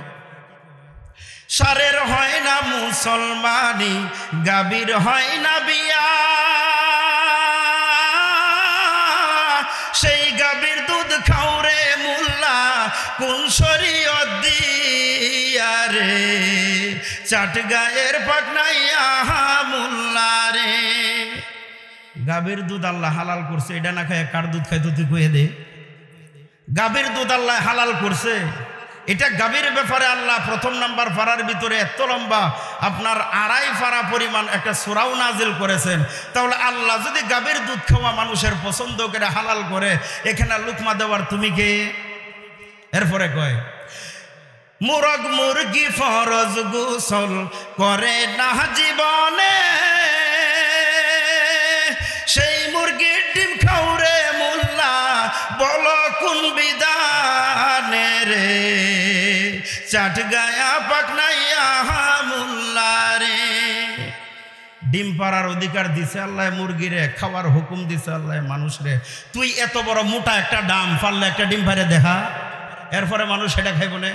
সারের হয় না মুসলমানি, গাবির হয় না বিয়া, সেই গাবির দুধ খাও রে মুল্লা কোন শরীয়ত দিয়া রে, চাটগায়ের পাটনাইয়া মুল্লা রে। গাবির দুধ আল্লাহ হালাল করছে, এটা না খায় কার দুধ খাইতো তুই কয়ে দে? গাভীর দুধ আল্লাহ হালাল করছে। এটা গাভীর ব্যাপারে আল্লাহ প্রথম নাম্বার ফারার ভিতরে এত লম্বা আপনার 2.5 ফারা পরিমাণ একটা সূরাও নাজিল করেছেন। তাহলে আল্লাহ যদি গাভীর দুধ খাওয়া মানুষের পছন্দ করে হালাল করে, এখানে লুকমা দেওয়ার তুমি কে? এরপরে কয় মুরগ মুরগি ফরজ গোসল করে না জীবনে, সেই মুরগির ডিম খাওরে মোল্লা বলো কোন বিধানে রে, চাট গায়া পাকনাইয়া মোল্লা রে। ডিম পাড়ার অধিকার দিছে আল্লাহ মুরগিরে, খাওয়ার হুকুম দিছে আল্লাহ মানুষরে। তুই এত বড় মোটা একটা ডাম পারলে একটা ডিম পারে দেখা, এরপরে মানুষ সেটা খাইব না?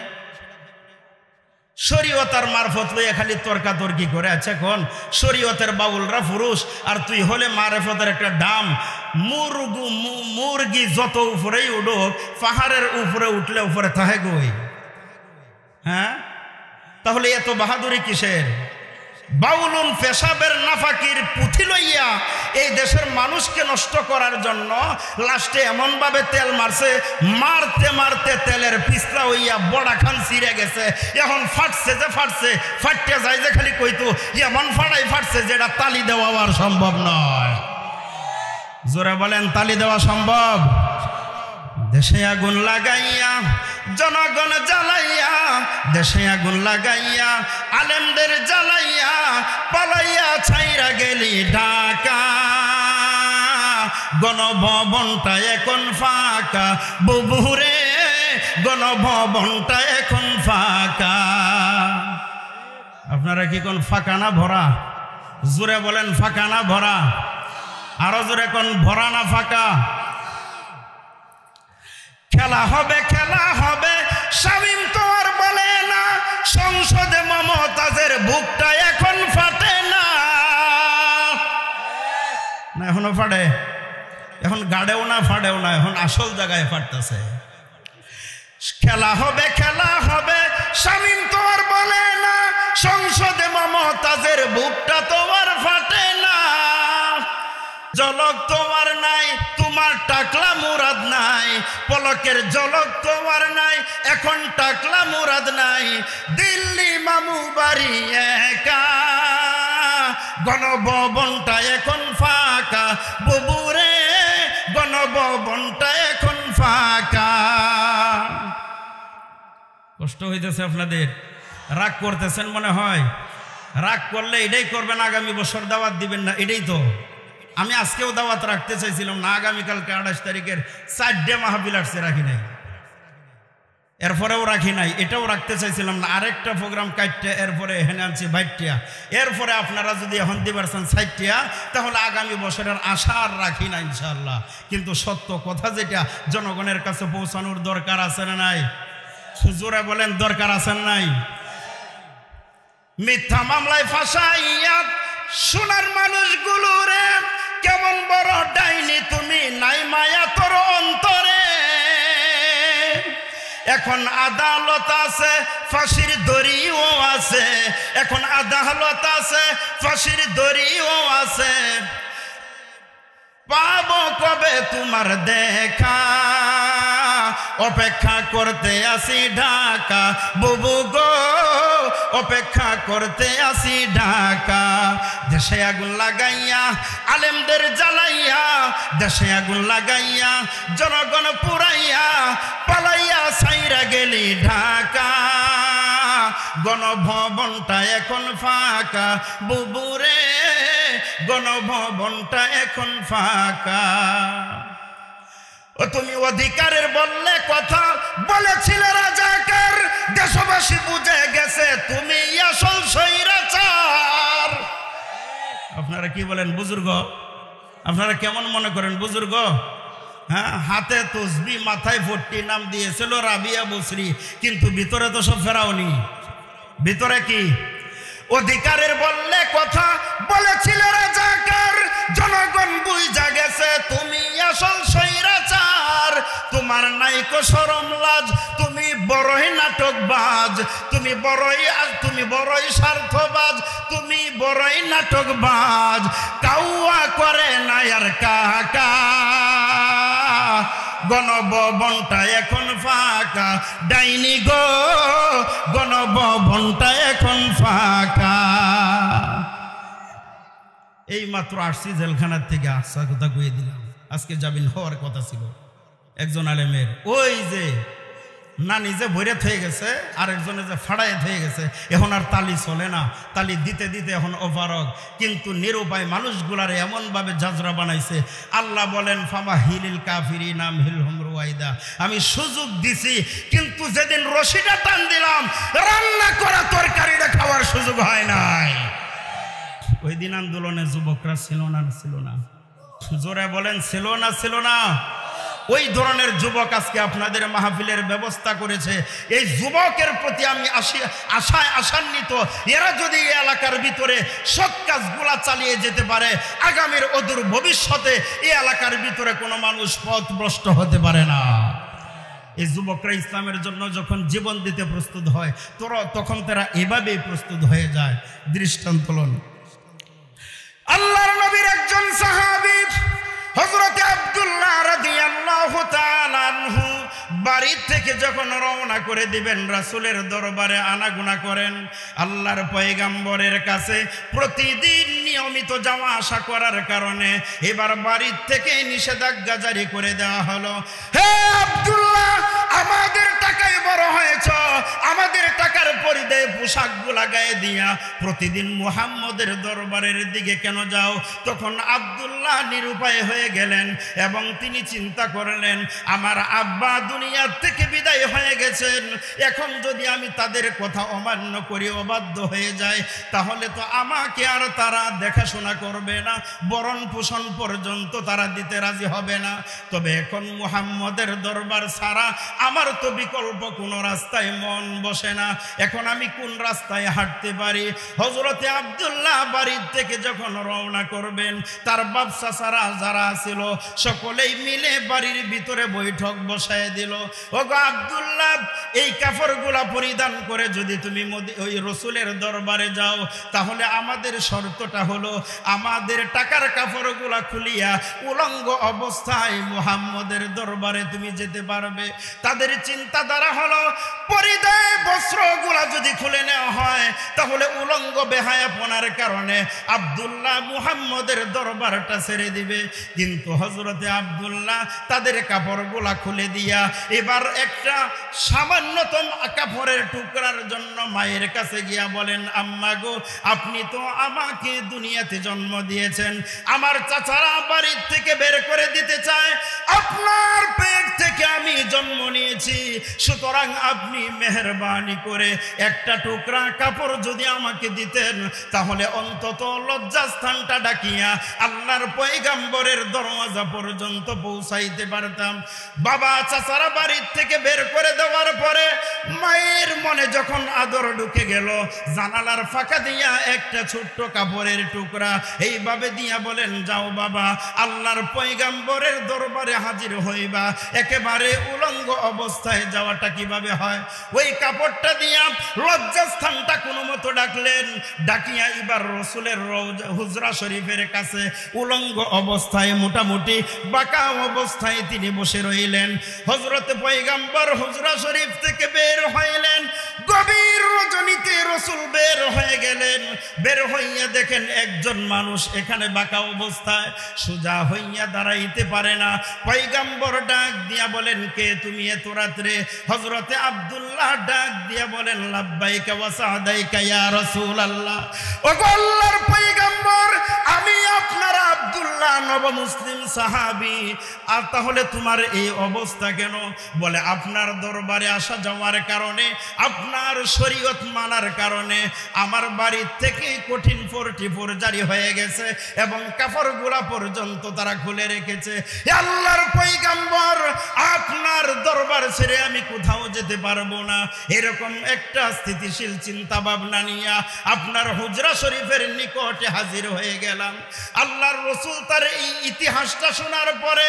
শরীয়তার মারফত লইয়া খালি তর্কাতর্কি করে। আচ্ছা কোন শরীয়তের বাউলরা পুরুষ, আর তুই হলে মারফতের একটা ডাম। মুরগি যত উপরেই উঠুক, পাহাড়ের উপরে উঠলে উপরে থাহে গই। হ্যাঁ, তাহলে এত বাহাদুরি কিসের? বাউলুন পেশাবের নাফাকির পুঁথি লইয়া এই দেশের মানুষকে নষ্ট করার জন্য লাস্টে এমনভাবে তেল মারছে, মারতে মারতে তেলের পিছলা হইয়া বড়া খান ছিঁড়ে গেছে। এখন ফাটছে যে ফাটছে, ফাটতে যায় যে খালি কইতো এমন ফাটাই ফাটছে যেটা তালি দেওয়া আর সম্ভব নয়। জোরে বলেন তালি দেওয়া সম্ভব? দেশে আগুন লাগাইয়া জনগণ জ্বালাইয়া, দেশে আগুন লাগাইয়া আলেমদের জ্বালাইয়া, পালাইয়া ছাইরা গেলি ঢাকা, গণভবনটা এখন ফাঁকা বুবুরে, গণভবনটা এখন ফাঁকা। আপনারা কি কোন ফাঁকা না ভরা? জোরে বলেন ফাঁকা না ভরা? আরো জোরে কোন ভরা না ফাঁকা? খেলা হবে খেলা হবে শামীম তো আর বলে না, সংসদে মমতাজের বুকটা এখন ফাটে না। না এখনো ফাটে? এখন গাড়েও না ফাটেও না, এখন আসল জায়গায় ফাটতেছে। খেলা হবে শামীম তো আর বলে না, সংসদে মমতাজের বুকটা তোমার ফাটে না। জলক তোমার নাই, তোমার টাকলা মুরাদ নাই, পলকের জলক তোমার নাই, এখন টাকলা মুরাদ নাই। দিল্লি মামু বাড়ি একা, গণভবনটা এখন ফাঁকা বুবুরে, গণভবনটা এখন ফাঁকা। কষ্ট হইতেছে আপনাদের? রাগ করতেছেন মনে হয়? রাগ করলে এটাই করবেন, আগামী বছর দাওয়াত দিবেন না, এটাই তো। আমি আজকেও দাওয়াত রাখতে চাইছিলাম না, আগামীকালকে 28 তারিখের 4টে মাহফিল আসছে, রাখি নাই। এরপরেও রাখি নাই, এটাও রাখতে চাইছিলাম না। আরেকটা প্রোগ্রাম কাটতে এরপরে এখানে আনছি 22টা। এরপরে আপনারা যদি এখন দিবারছেন 60টা, তাহলে আগামী বছরের আশা আর রাখি না ইনশাআল্লাহ। কিন্তু সত্য কথা যেটা জনগণের কাছে পৌঁছানোর দরকার আছে না নাই? জোরে বলেন দরকার আছে না নাই? মিথ্যা মামলায় ফাঁসাইয়া সোনার মানুষগুলো রে, কেমন বড় ডাইনি তুমি, নাই মায়া তোর অন্তরে। এখন আদালত আছে, ফাঁসির দড়িও আছে, এখন আদালত আছে, ফাঁসির দড়িও আছে। পাবো কবে তোমার দেখা, অপেক্ষা করতে আসি ঢাকা বুবু গো, অপেক্ষা করতে আসি ঢাকা। দেশে আগুন লাগাইয়া আলেমদের জ্বালাইয়া, দেশে আগুন লাগাইয়া জনগণ পুরাইয়া, পালাইয়া ছাইরা গেলি ঢাকা, গণভবনটা এখন ফাঁকা বুবুরে, গণভবনটা এখন ফাঁকা। ও তুমি অধিকারের বললে কথা, বলেছিলে রাজাকার, দেশবাসী বুঝে গেছে তুমি আসল স্বৈরাচার। আপনারা কি বলেন বুজুর্গ? আপনারা কেমন মনে করেন বুজুর্গ? হ্যাঁ, হাতে তসবি মাথায় ফট্টি নাম দিয়েছিল রাবিয়া বসরি, কিন্তু ভিতরে তো সব ফেরাওনি। ভিতরে কি? অধিকারের বললে কথা, বলেছিলে রাজাকার, জনগণ বুঝা গেছে তুমি আসল স্বৈরাচার। তোমার নাইকো শরম লাজ, তুমি বড়ই নাটকবাজ, তুমি বড়ই স্বার্থবাজ, তুমি বড়ই নাটকবাজ। কাউয়া করে না আর কাকা, গণভবনটা এখন ফাঁকা, ডাইনি গো গণভবনটা এখন ফাঁকা। এই মাত্র আসছি জেলখানার থেকে, আসা কথা কয়ে দিলাম। আজকে জামিন হওয়ার কথা ছিল একজন আলেমের, ওই যে না নিজে ভৈরাত হয়ে গেছে, আরেকজনে যে ফাড়ায় হয়ে গেছে, এখন আর তালি চলে না, তালি দিতে দিতে এখন ওভারক। কিন্তু নিরুপায় মানুষগুলারে এমনভাবে জাজরা বানাইছে, আল্লাহ বলেন ফামা হিলিল কাফিরিনা আমহিলহুম রুয়াইদা, আমি সুযোগ দিছি, কিন্তু যেদিন রশিটা টান দিলাম রান্না করা তরকারিটা খাওয়ার সুযোগ হয় নাই। ওই দিন আন্দোলনে যুবকরা ছিল না? ছিল না? জোরে বলেন ছিল না? ছিল না? ওই ধরনের যুবক আজকে আপনাদের মাহফিলের ব্যবস্থা করেছে। এই যুবকের প্রতি আমি আশান্বিত, এরা যদি এই এলাকার ভিতরে সৎ কাজগুলা চালিয়ে যেতে পারে, আগামীর অদূর ভবিষ্যতে এই এলাকার ভিতরে কোনো মানুষ পথভ্রষ্ট হতে পারে না। এই যুবকরা ইসলামের জন্য যখন জীবন দিতে প্রস্তুত হয়, তখন তারা এভাবেই প্রস্তুত হয়ে যায়। দৃষ্টান্ত আল্লাহর নবীর একজন সাহাবী হযরত আব্দুল্লাহ রাদিয়াল্লাহু তাআলা আনহু বাড়ি থেকে যখন রওনা করে দিবেন, রাসূলের দরবারে আনাগোনা করেন। আল্লাহর পয়গম্বরের কাছে প্রতিদিন নিয়মিত যাওয়া আসা করার কারণে এবার বাড়ি থেকে নিষেধাজ্ঞা জারি করে দেওয়া হলো। হে আব্দুল্লাহ, আমাদের টাকায় বড় হয়েছ, আমাদের টাকার পরিধেয় পোশাকগুলা গায়ে দিয়া প্রতিদিন মুহাম্মদের দরবারের দিকে কেন যাও? তখন আব্দুল্লাহ নিরুপায় হয়ে গেলেন এবং তিনি চিন্তা করলেন, আমার আব্বা দুনিয়ার থেকে বিদায় হয়ে গেছেন, এখন যদি আমি তাদের কথা অমান্য করি, অবাধ্য হয়ে যায়, তাহলে তো আমাকে আর তারা দেখাশোনা করবে না, বরণ পোষণ পর্যন্ত তারা দিতে রাজি হবে না। তবে এখন মুহাম্মদের দরবার ছাড়া আমার তো বিকল্প কোনো রাস্তায় মন বসে না, এখন আমি কোন রাস্তায় হাঁটতে পারি? হযরতে আব্দুল্লাহ বাড়ির থেকে যখন রওনা করবেন, তার বাদশা ছাড়া যারা ছিল সকলেই মিলে বাড়ির ভিতরে বৈঠক বসায় দিল। ওগো আব্দুল্লাহ, এই কাপড়গুলা পরিধান করে যদি তুমি ওই রসুলের দরবারে যাও, তাহলে আমাদের শর্তটা হলো আমাদের টাকার কাপড়গুলা খুলিয়া উলঙ্গ অবস্থায় মুহাম্মদের দরবারে তুমি যেতে পারবে। তাদের চিন্তাধারা হলো পরিধেয় বস্ত্রগুলা যদি খুলে নেওয়া হয়, তাহলে উলঙ্গ বেহায়াপনার কারণে আব্দুল্লাহ মুহাম্মদের দরবারটা ছেড়ে দিবে। কিন্তু হযরতে আব্দুল্লাহ তাদের কাপড়গুলা খুলে দিয়া এবার একটা সামান্যতম কাপড়ের টুকরার জন্য মায়ের কাছে গিয়া বলেন, আম্মা গো, আপনি তো আমাকে দুনিয়াতে জন্ম দিয়েছেন, আমার চাচারা বাড়ির থেকে বের করে দিতে চায়, আপনার পেট থেকে আমি জন্ম নিয়েছি, সুতরাং আপনি মেহেরবানি করে একটা টুকরা কাপড় যদি আমাকে দিতেন, তাহলে অন্তত লজ্জাস্থানটা ডাকিয়া আল্লাহর পয়গম্বরের দরওয়াজা পর্যন্ত পৌঁছাইতে পারতাম। বাবা চাচারা বাড়ির থেকে বের করে দেওয়ার পরে মায়ের মনে যখন আদর ঢুকে গেল, জানালার ফাঁকা দিয়া একটা ছোট্ট কাপড়ের টুকরা এইভাবে দিয়া বলেন, যাও বাবা, আল্লাহর পয়গম্বরের দরবারে হাজির হইবা। একেবারে উলঙ্গ অবস্থায় যাওয়াটা কিভাবে হয়? ওই কাপড়টা দিয়া লজ্জাস্থানটা কোনো মতো ডাকলেন, ডাকিয়া এবার রসুলের হুজরা শরীফের কাছে উলঙ্গ অবস্থায়, মোটামুটি বাঁকা অবস্থায় তিনি বসে রইলেন। হযরত পয়গম্বর হুজরা শরীফ থেকে বের হইলেন, গভীর রজনীতে রসুল বের হয়ে গেলেন। বের হইয়া দেখেন একজন মানুষ এখানে বাঁকা অবস্থায় সোজা হইয়া দাঁড়াইতে পারে না। পয়গম্বর ডাক দিয়া বলেন, কে তুমি এত রাত্রে? হযরতে আব্দুল্লাহ ডাক দিয়া বলেন, লাব্বাইকা ওয়া সাদাইকা ইয়া রাসূলুল্লাহ। ওগো আল্লাহর পয়গম্বর, আমি আপনার আব্দুল্লাহ, নব মুসলিম সাহাবী। আর তাহলে তোমার এই অবস্থা কেন? বলে, আপনার দরবারে আসা যাওয়ার কারণে, আপনার শরীয়ত মানার কারণে আমার বাড়ির থেকে কঠিন 44 জারি হয়ে গেছে এবং কাপড়গুলা পর্যন্ত তারা খুলে রেখেছে। আল্লাহর পয়গম্বর, আপনার দরবার দরবার ছেড়ে আমি কোথাও যেতে পারবো না, এরকম একটা স্থিতিশীল চিন্তা ভাবনা নিয়ে আপনার হুজরা শরীফের নিকটে হাজির হয়ে গেলাম। আল্লাহর রাসূল তার এই ইতিহাসটা শোনার পরে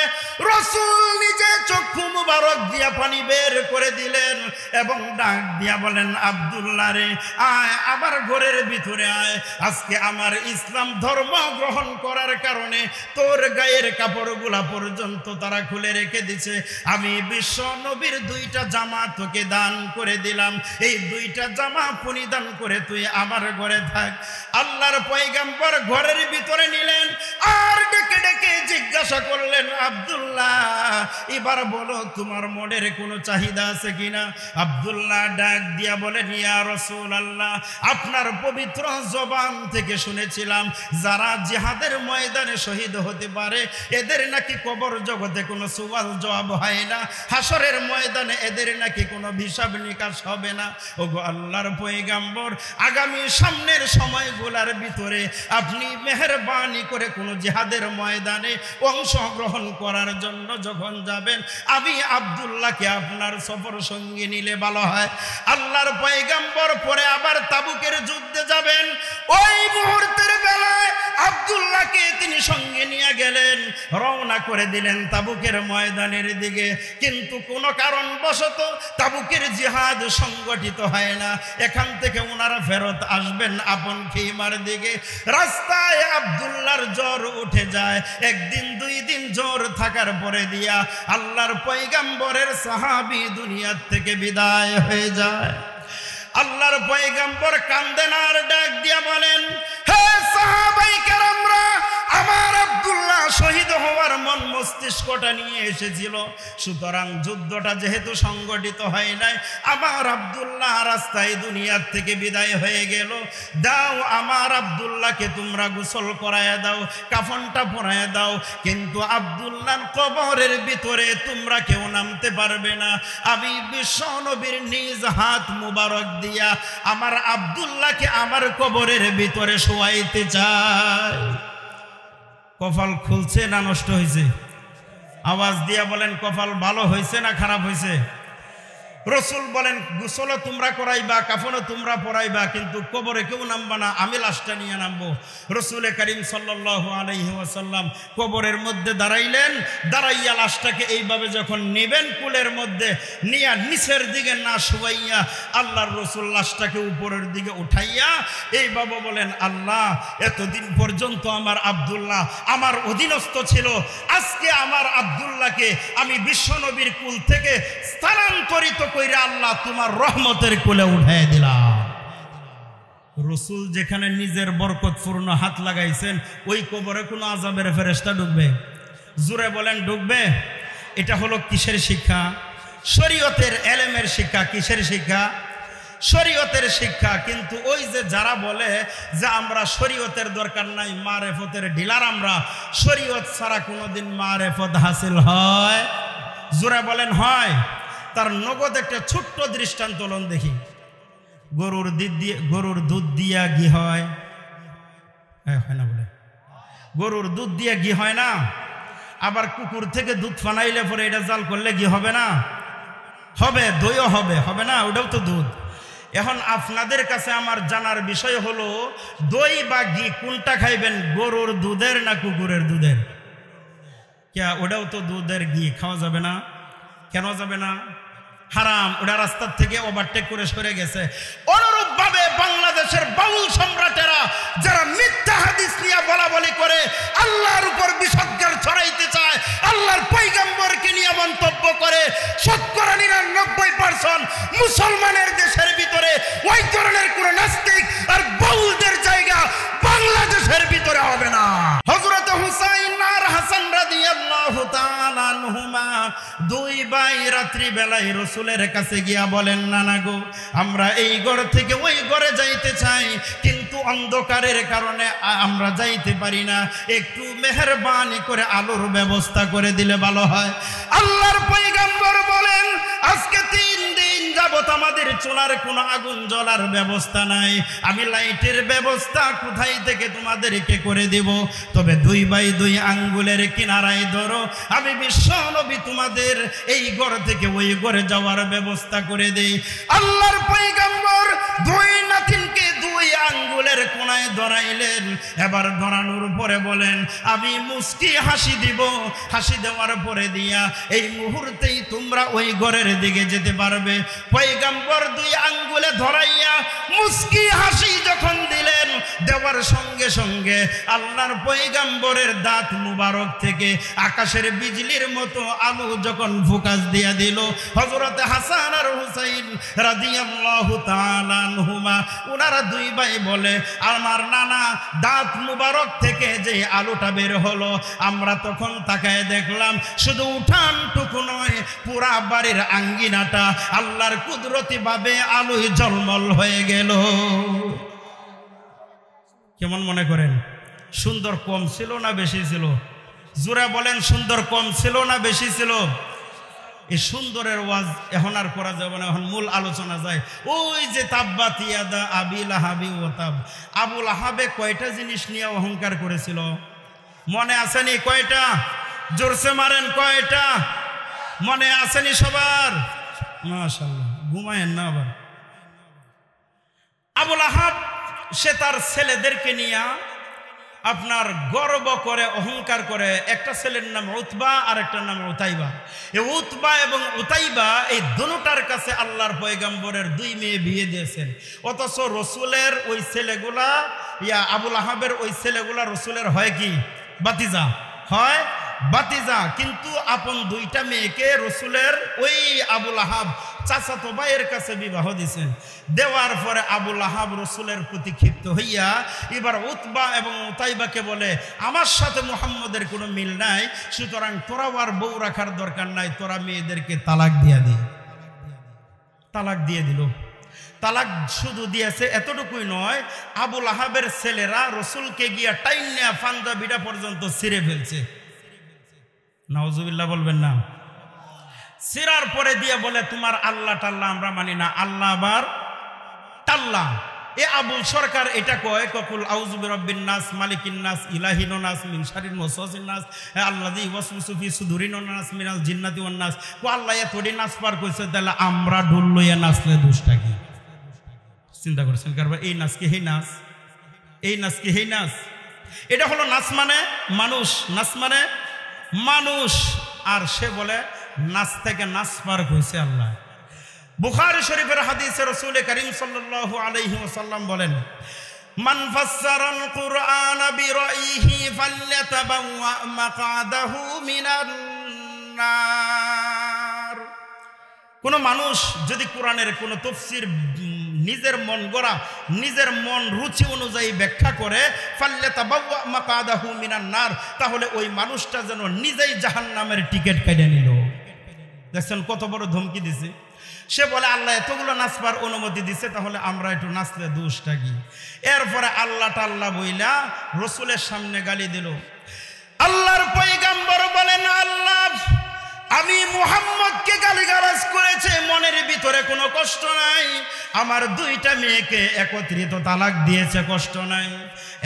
রাসূল নিজে চক্ষু মুবারক দিয়া পানি বের করে দিলেন এবং ডাক দিয়া বলেন, আব্দুল্লাহ রে, আয় আমার ঘরের ভিতরে আয়। আজকে আমার ইসলাম ধর্ম গ্রহণ করার কারণে তোর গায়ের কাপড়গুলা পর্যন্ত তারা খুলে রেখে দিছে। আমি বিশ্ব নবীর 2টা জামা তোকে দান করে দিলাম, এই 2টা জামা পরিধান করে তুই আমার ঘরে থাক। আল্লাহর পয়গম্বর ঘরের ভিতরে নিলেন আর ডেকে ডেকে জিজ্ঞাসা করলেন, আব্দুল্লাহ এবার বলো তোমার মনের কোনো চাহিদা আছে কিনা? আব্দুল্লাহ ডাক দিয়া বলেন, ইয়া রাসূলুল্লাহ, আপনার পবিত্র জবান থেকে শুনেছিলাম যারা জিহাদের ময়দানে শহীদ হতে পারে এদের নাকি কবর জগতে কোনো সওয়াল জবাব হয় না, হাসরের ময়দানে এদের নাকি কোনো হিসাব নিকাশ হবে না। ওগো আল্লাহর পয়গম্বর, আগামী সামনের সময়গুলোর ভিতরে আপনি মেহেরবানি করে কোনো জিহাদের ময়দানে অংশগ্রহণ করার জন্য যখন যাবেন আমি আব্দুল্লাহকে আপনার সফর সঙ্গী নিলে ভালো হয়। আল্লাহর পয়গম্বর পরে আবার তাবুকের যুদ্ধে যাবেন, ওই মুহূর্তের বেলায় আব্দুল্লাহকে তিনি সঙ্গে নিয়ে গেলেন, রওনা করে দিলেন তাবুকের ময়দানের দিকে। কিন্তু কোনো কারণবশত তাবুকের জিহাদ সংগঠিত হয় না, এখান থেকে ওনারা ফেরত আসবেন আপন খিমার দিকে। রাস্তায় আব্দুল্লাহর জ্বর উঠে যায়, একদিন 2 দিন জ্বর থাকার পরে দিয়া আল্লাহর পয়গম্বরের সাহাবী দুনিয়ার থেকে বিদায় হয়ে যায়। আল্লাহর পয়গম্বর কান্দেন আর ডাক দিয়া বলেন, হে সাহাবায়ে কেরামরা, আমার আব্দুল্লাহ শহীদ হওয়ার মন মস্তিষ্কটা নিয়ে এসেছিল, সুতরাং যুদ্ধটা যেহেতু সংগঠিত হয় নাই, আমার আব্দুল্লাহ রাস্তায় দুনিয়ার থেকে বিদায় হয়ে গেল। দাও আমার আব্দুল্লাহকে তোমরা গোসল করায়া দাও, কাফনটা পরায়া দাও, কিন্তু আব্দুল্লাহর কবরের ভিতরে তোমরা কেউ নামতে পারবে না। আমি বিশ্ব নবীর নিজ হাত মুবারক দিয়া আমার আব্দুল্লাহকে আমার কবরের ভিতরে শোয়াইতে চাই। কপাল খুলছে না নষ্ট হয়েছে? আওয়াজ দিয়া বলেন, কপাল ভালো হয়েছে না খারাপ হয়েছে? রসুল বলেন, গোসলও তোমরা করাইবা, কাফনও তোমরা পরাইবা, কিন্তু কবরে কেউ নামবা না, আমি লাশটা নিয়ে নামবো। রসুল করিম সাল্লাল্লাহু আলাইহি ওয়াসাল্লাম কবরের মধ্যে দাঁড়াইলেন, দাঁড়াইয়া লাশটাকে এইভাবে যখন নেবেন কুলের মধ্যে নিয়া নিচের দিকে না শুয়াইয়া আল্লাহর রসুল লাশটাকে উপরের দিকে উঠাইয়া এইভাবে বলেন, আল্লাহ এতদিন পর্যন্ত আমার আব্দুল্লাহ আমার অধীনস্থ ছিল, আজকে আমার আব্দুল্লাহকে আমি বিশ্বনবীর কুল থেকে স্থানান্তরিত কইরা আল্লাহ তোমার রহমতের কোলে উঠায় দিলাম। রসুল যেখানে নিজের বরকতপূর্ণ হাত লাগাইছেন ওই কবরে কোনো আযাবের ফেরেশতা ঢুকবে? জোরে বলেন, ঢুকবে? এটা হলো কিসের শিক্ষা? শরীয়তের এলেমের শিক্ষা। কিসের শিক্ষা? শরীয়তের শিক্ষা। কিন্তু ওই যে যারা বলে যে আমরা শরীয়তের দরকার নাই, মারেফতের ডিলার আমরা, শরীয়ত ছাড়া কোনোদিন মারেফত হাসিল হয়? জোরে বলেন, হয়? তার নগদ একটা ছোট্ট দৃষ্টান্ত দেখি। গরুর দুধ দিয়া ঘি হয়, হয় না? বলে গরুর দুধ দিয়ে ঘি হয় না? আবার কুকুর থেকে দুধ ফানাইলে পরে এটা জাল করলে ঘি হবে না? হবে। দইও হবে, হবে না? ওটাও তো দুধ। এখন আপনাদের কাছে আমার জানার বিষয় হলো, দই বা ঘি কোনটা খাইবেন, গরুর দুধের না কুকুরের দুধের? কে? ওটাও তো দুধের ঘি, খাওয়া যাবে না? কেন যাবে না? হারাম। ওটা রাস্তার থেকে ওভারটেক করে সরে গেছে। অনুরূপ ভাবে বাংলাদেশের বাউল সম্রাটেরা যারা মিথ্যা হাদিস নিয়ে বলা বলি করে আল্লাহর উপর বিষজ্ঞান ছড়াইতে চায়, আল্লাহর পয়গম্বরকে নিয়ে মন্তব্য করে, 99% মুসলমানের দেশের ভিতরে ওই ধরনের কোন নাস্তিক আর বাউলদের জায়গা বাংলাদেশের ভিতরে হবে না। হযরত হুসাইন আর হাসান রাদিয়াল্লাহু তাআলা আনহুমা 2 ভাই রাত্রি বেলায় রাসূলের কাছে গিয়া বলেন, নানা গো, আমরা এই ঘর থেকে ওই ঘরে যাইতে চাই, কিন্তু অন্ধকারের কারণে আমরা যাইতে পারি না, একটু মেহেরবানি করে আলোর ব্যবস্থা করে দিলে ভালো হয়। আল্লাহর পয়গম্বর বলেন, আজকে 3 দিন যাবত আমাদের চুলার কোনো আগুন জ্বলার ব্যবস্থা নাই, আমি লাইটের ব্যবস্থা কোথায় থেকে তোমাদেরকে করে দেব? তবে 2x2 আঙ্গুলের কিনারায় ধরো, আমি বিশ্বনবী তোমাদের এই ঘর থেকে ওই ঘরে যাওয়ার ব্যবস্থা করে দেই। আল্লাহর পয়গম্বর 2 নাতিনকে 2 আঙ্গুলের কোণায় ধরাইলেন। এবার ধরানোর পরে বলেন, আমি মুস্কি হাসি দিব, হাসি দেওয়ার পরে দিয়া এই মুহূর্তেই তোমরা ওই ঘরের দিকে যেতে পারবে। পয়গম্বর 2 আঙ্গুলে ধরাইয়া মুস্কি হাসি যখন দিলেন, দেওয়ার সঙ্গে সঙ্গে আল্লাহর পয়গম্বরের দাঁত মুবারক থেকে আকাশের বিজলির মতো আলো যখন ফোকাস দিয়া দিল, হযরত হাসান আর হুসাইন রাদিয়াল্লাহু তাআলা আনহুমা ওনারা 2 ভাই বলে, আমার নানা দাঁত মুবারক থেকে যে আলোটা বের হলো, আমরা তখন তাকায় দেখলাম শুধু উঠানটুকু নয়, পুরা বাড়ির আঙ্গিনাটা আল্লাহর কুদরতি ভাবে আলোয় ঝলমল হয়ে গেল। কেমন মনে করেন? সুন্দর কম ছিল না বেশি ছিল? জোরে বলেন, সুন্দর কম ছিল না বেশি ছিল? এই সুন্দরের ওয়াজ এখন আর করা যাবে না, এখন মূল আলোচনা যায়। ওই যে তাব্বাত ইয়াদা আবি লাহাবি ওয়া তাব, আবু লাহাবে কয়টা জিনিস নিয়ে অহংকার করেছিল মনে আসেনি? কয়টা? জোরসে মারেন, কয়টা মনে আসেনি সবার? মাশাআল্লাহ, ঘুমায়েন না আবার। আবু লাহাব সে তার ছেলেদেরকে নিয়ে আপনার গর্ব করে, অহংকার করে। একটা ছেলের নাম উতবা আর একটা নাম উতাইবা। এই উতবা এবং উতাইবা এই দুটার কাছে আল্লাহর পয়গম্বরের 2 মেয়ে বিয়ে দিয়েছেন, অথচ রসুলের ওই ছেলেগুলা আবু লাহাবের ওই ছেলেগুলা রসুলের হয় কি? বাতিজা হয়, বাতিজা। কিন্তু আপন 2টা মেয়েকে রসুলের ওই আবু লাহাব চাচাতো ভাইয়ের কাছে বিবাহ দিয়েছেন। দেওয়ার পরে আবু লাহাব রসুলের প্রতি ক্ষিপ্ত হইয়া এবার উতবা এবং উতাইবাকে বলে, আমার সাথে মুহাম্মদের কোনো মিল নাই, সুতরাং তোরাও আর বউ রাখার দরকার নাই, তোরা মেয়েদেরকে তালাক দিয়া দে। তালাক দিয়ে দিল। তালাক শুধু দিয়েছে এতটুকুই নয়, আবু লাহাবের ছেলেরা রসুলকে গিয়া টাইন্যা পাঞ্জাবিটা পর্যন্ত ছিঁড়ে ফেলছে। নাউজুবিল্লাহ বলবেন না? সিরার পরে দিয়ে বলে, তোমার আল্লাহ টাল্লাহ আমরা মানি না, আল্লাহ আবার টাল্লাহ। এ আবুল সরকার এটা কয়, ককুল আউযু বিরাব্বিন নাস মালিকিন নাস ইলাহিন নাস মিন শারিল ওয়াসওয়াসিন নাস আল্লাযী ইওয়াসওয়াসু ফি সুদুরিন নাস মিনাল জিন্নাতি ওয়ান নাস। কো আল্লাহ এতডি নাচ পার কইছে, তাহলে আমরা ঢোল লইয়া নাচলে দোষটা কি? চিন্তা করছেন কারবার? এই নাচ কি হে নাচ? এই নাচ কি হে নাচ? এটা হলো নাচ মানে মানুষ, নাচ মানে মানুষ। আর সে বলে নাচ থেকে নাচ পার কইছে আল্লাহ। বুখারী শরীফের হাদিসে রাসূল করিম সাল্লাল্লাহু আলাইহি ওয়াসাল্লাম বলেন, মান ফাসসারাল কুরআন বিরাইহি ফালয়াতাবাওয়া মাকআদাহু মিনান নার। কোন মানুষ যদি কোরআনের কোন তাফসীর নিজের মন গড়া, নিজের মন রুচি অনুযায়ী ব্যাখ্যা করে, ফালয়াতাবাওয়া মাকআদাহু মিনান নার, তাহলে ওই মানুষটা যেন নিজেই জাহান্নামের টিকিট কেটে নিল। দেখছেন কত বড় ধমকি দিছে? সে বলে আল্লাহ এতগুলো নাচবার অনুমতি দিছে, তাহলে আমরা একটু নাচলে দোষটা কি? এরপরে আল্লাহ টাল্লাহ বইলা রসুলের সামনে গালি দিল। আল্লাহর পয়গম্বর বলেন, আল্লাহ আমি মুহাম্মদকে গালিগালাজ করেছে, মনের ভিতরে কোনো কষ্ট নাই। আমার 2টা মেয়েকে একত্রিত তালাক দিয়েছে, কষ্ট নাই।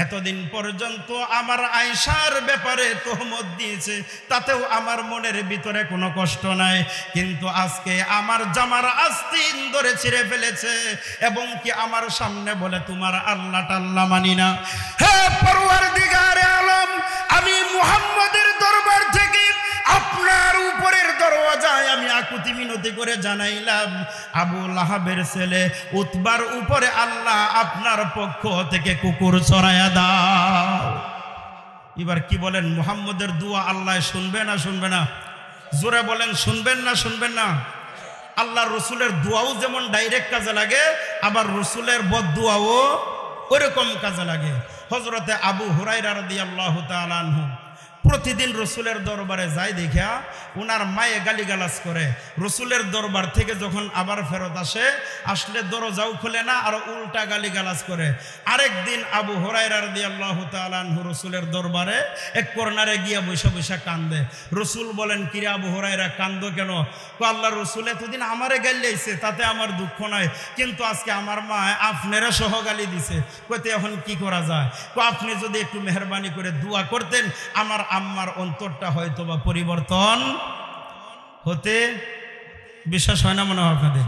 এতদিন পর্যন্ত আমার আয়েশার ব্যাপারে তোহমত দিয়েছে, তাতেও আমার মনের ভিতরে কোনো কষ্ট নাই। কিন্তু আজকে আমার জামার আস্তিন ধরে ছিঁড়ে ফেলেছে এবং কি আমার সামনে বলে তোমার আল্লাহ টাল্লাহ মানি না। হে পরওয়ারদিগারে আলম, আমি মুহাম্মদের দরবার থেকে আপনার উপরের দরওয়াজায় আমি আকুতি মিনতি করে জানাইলাম, আবু লাহাবের ছেলে উতবার উপরে আল্লাহ আপনার পক্ষ থেকে কুকুর ছড়ায়া দাও। এবার কি বলেন? মুহাম্মদের দোয়া আল্লাহ শুনবে না শুনবে না? জোরে বলেন, শুনবেন না শুনবেন না? আল্লাহর রসুলের দোয়াও যেমন ডাইরেক্ট কাজে লাগে, আবার রসুলের বদদোয়াও ওরকম কাজে লাগে। হযরতে আবু হুরায়রা রাদিয়াল্লাহু তাআলা আনহু প্রতিদিন রসুলের দরবারে যায় দেখা উনার মায়ে গালিগালাজ করে। রসুলের দরবার থেকে যখন আবার ফেরত আসলে দরজাও খুলে না, আর উল্টা গালিগালাজ করে। আরেকদিন আবু হুরায়রা রাদিয়াল্লাহু তাআলা আনহু রসুলের দরবারে এক কর্নারে গিয়া বৈশা বৈশা কান্দে। রসুল বলেন, কিরে আবু হুরায়রা কান্দো কেন? আল্লাহর রসুল এতদিন আমারে গালিয়েছে, তাতে আমার দুঃখ নাই, কিন্তু আজকে আমার মা আপনারা সহ গালি দিছে, কইতে এখন কি করা যায়? আপনি যদি একটু মেহরবানি করে দোয়া করতেন, আমার আম্মার অন্তরটা হয়তো বা পরিবর্তন হতে। বিশ্বাস হয় না মনে হয় আপনাদের?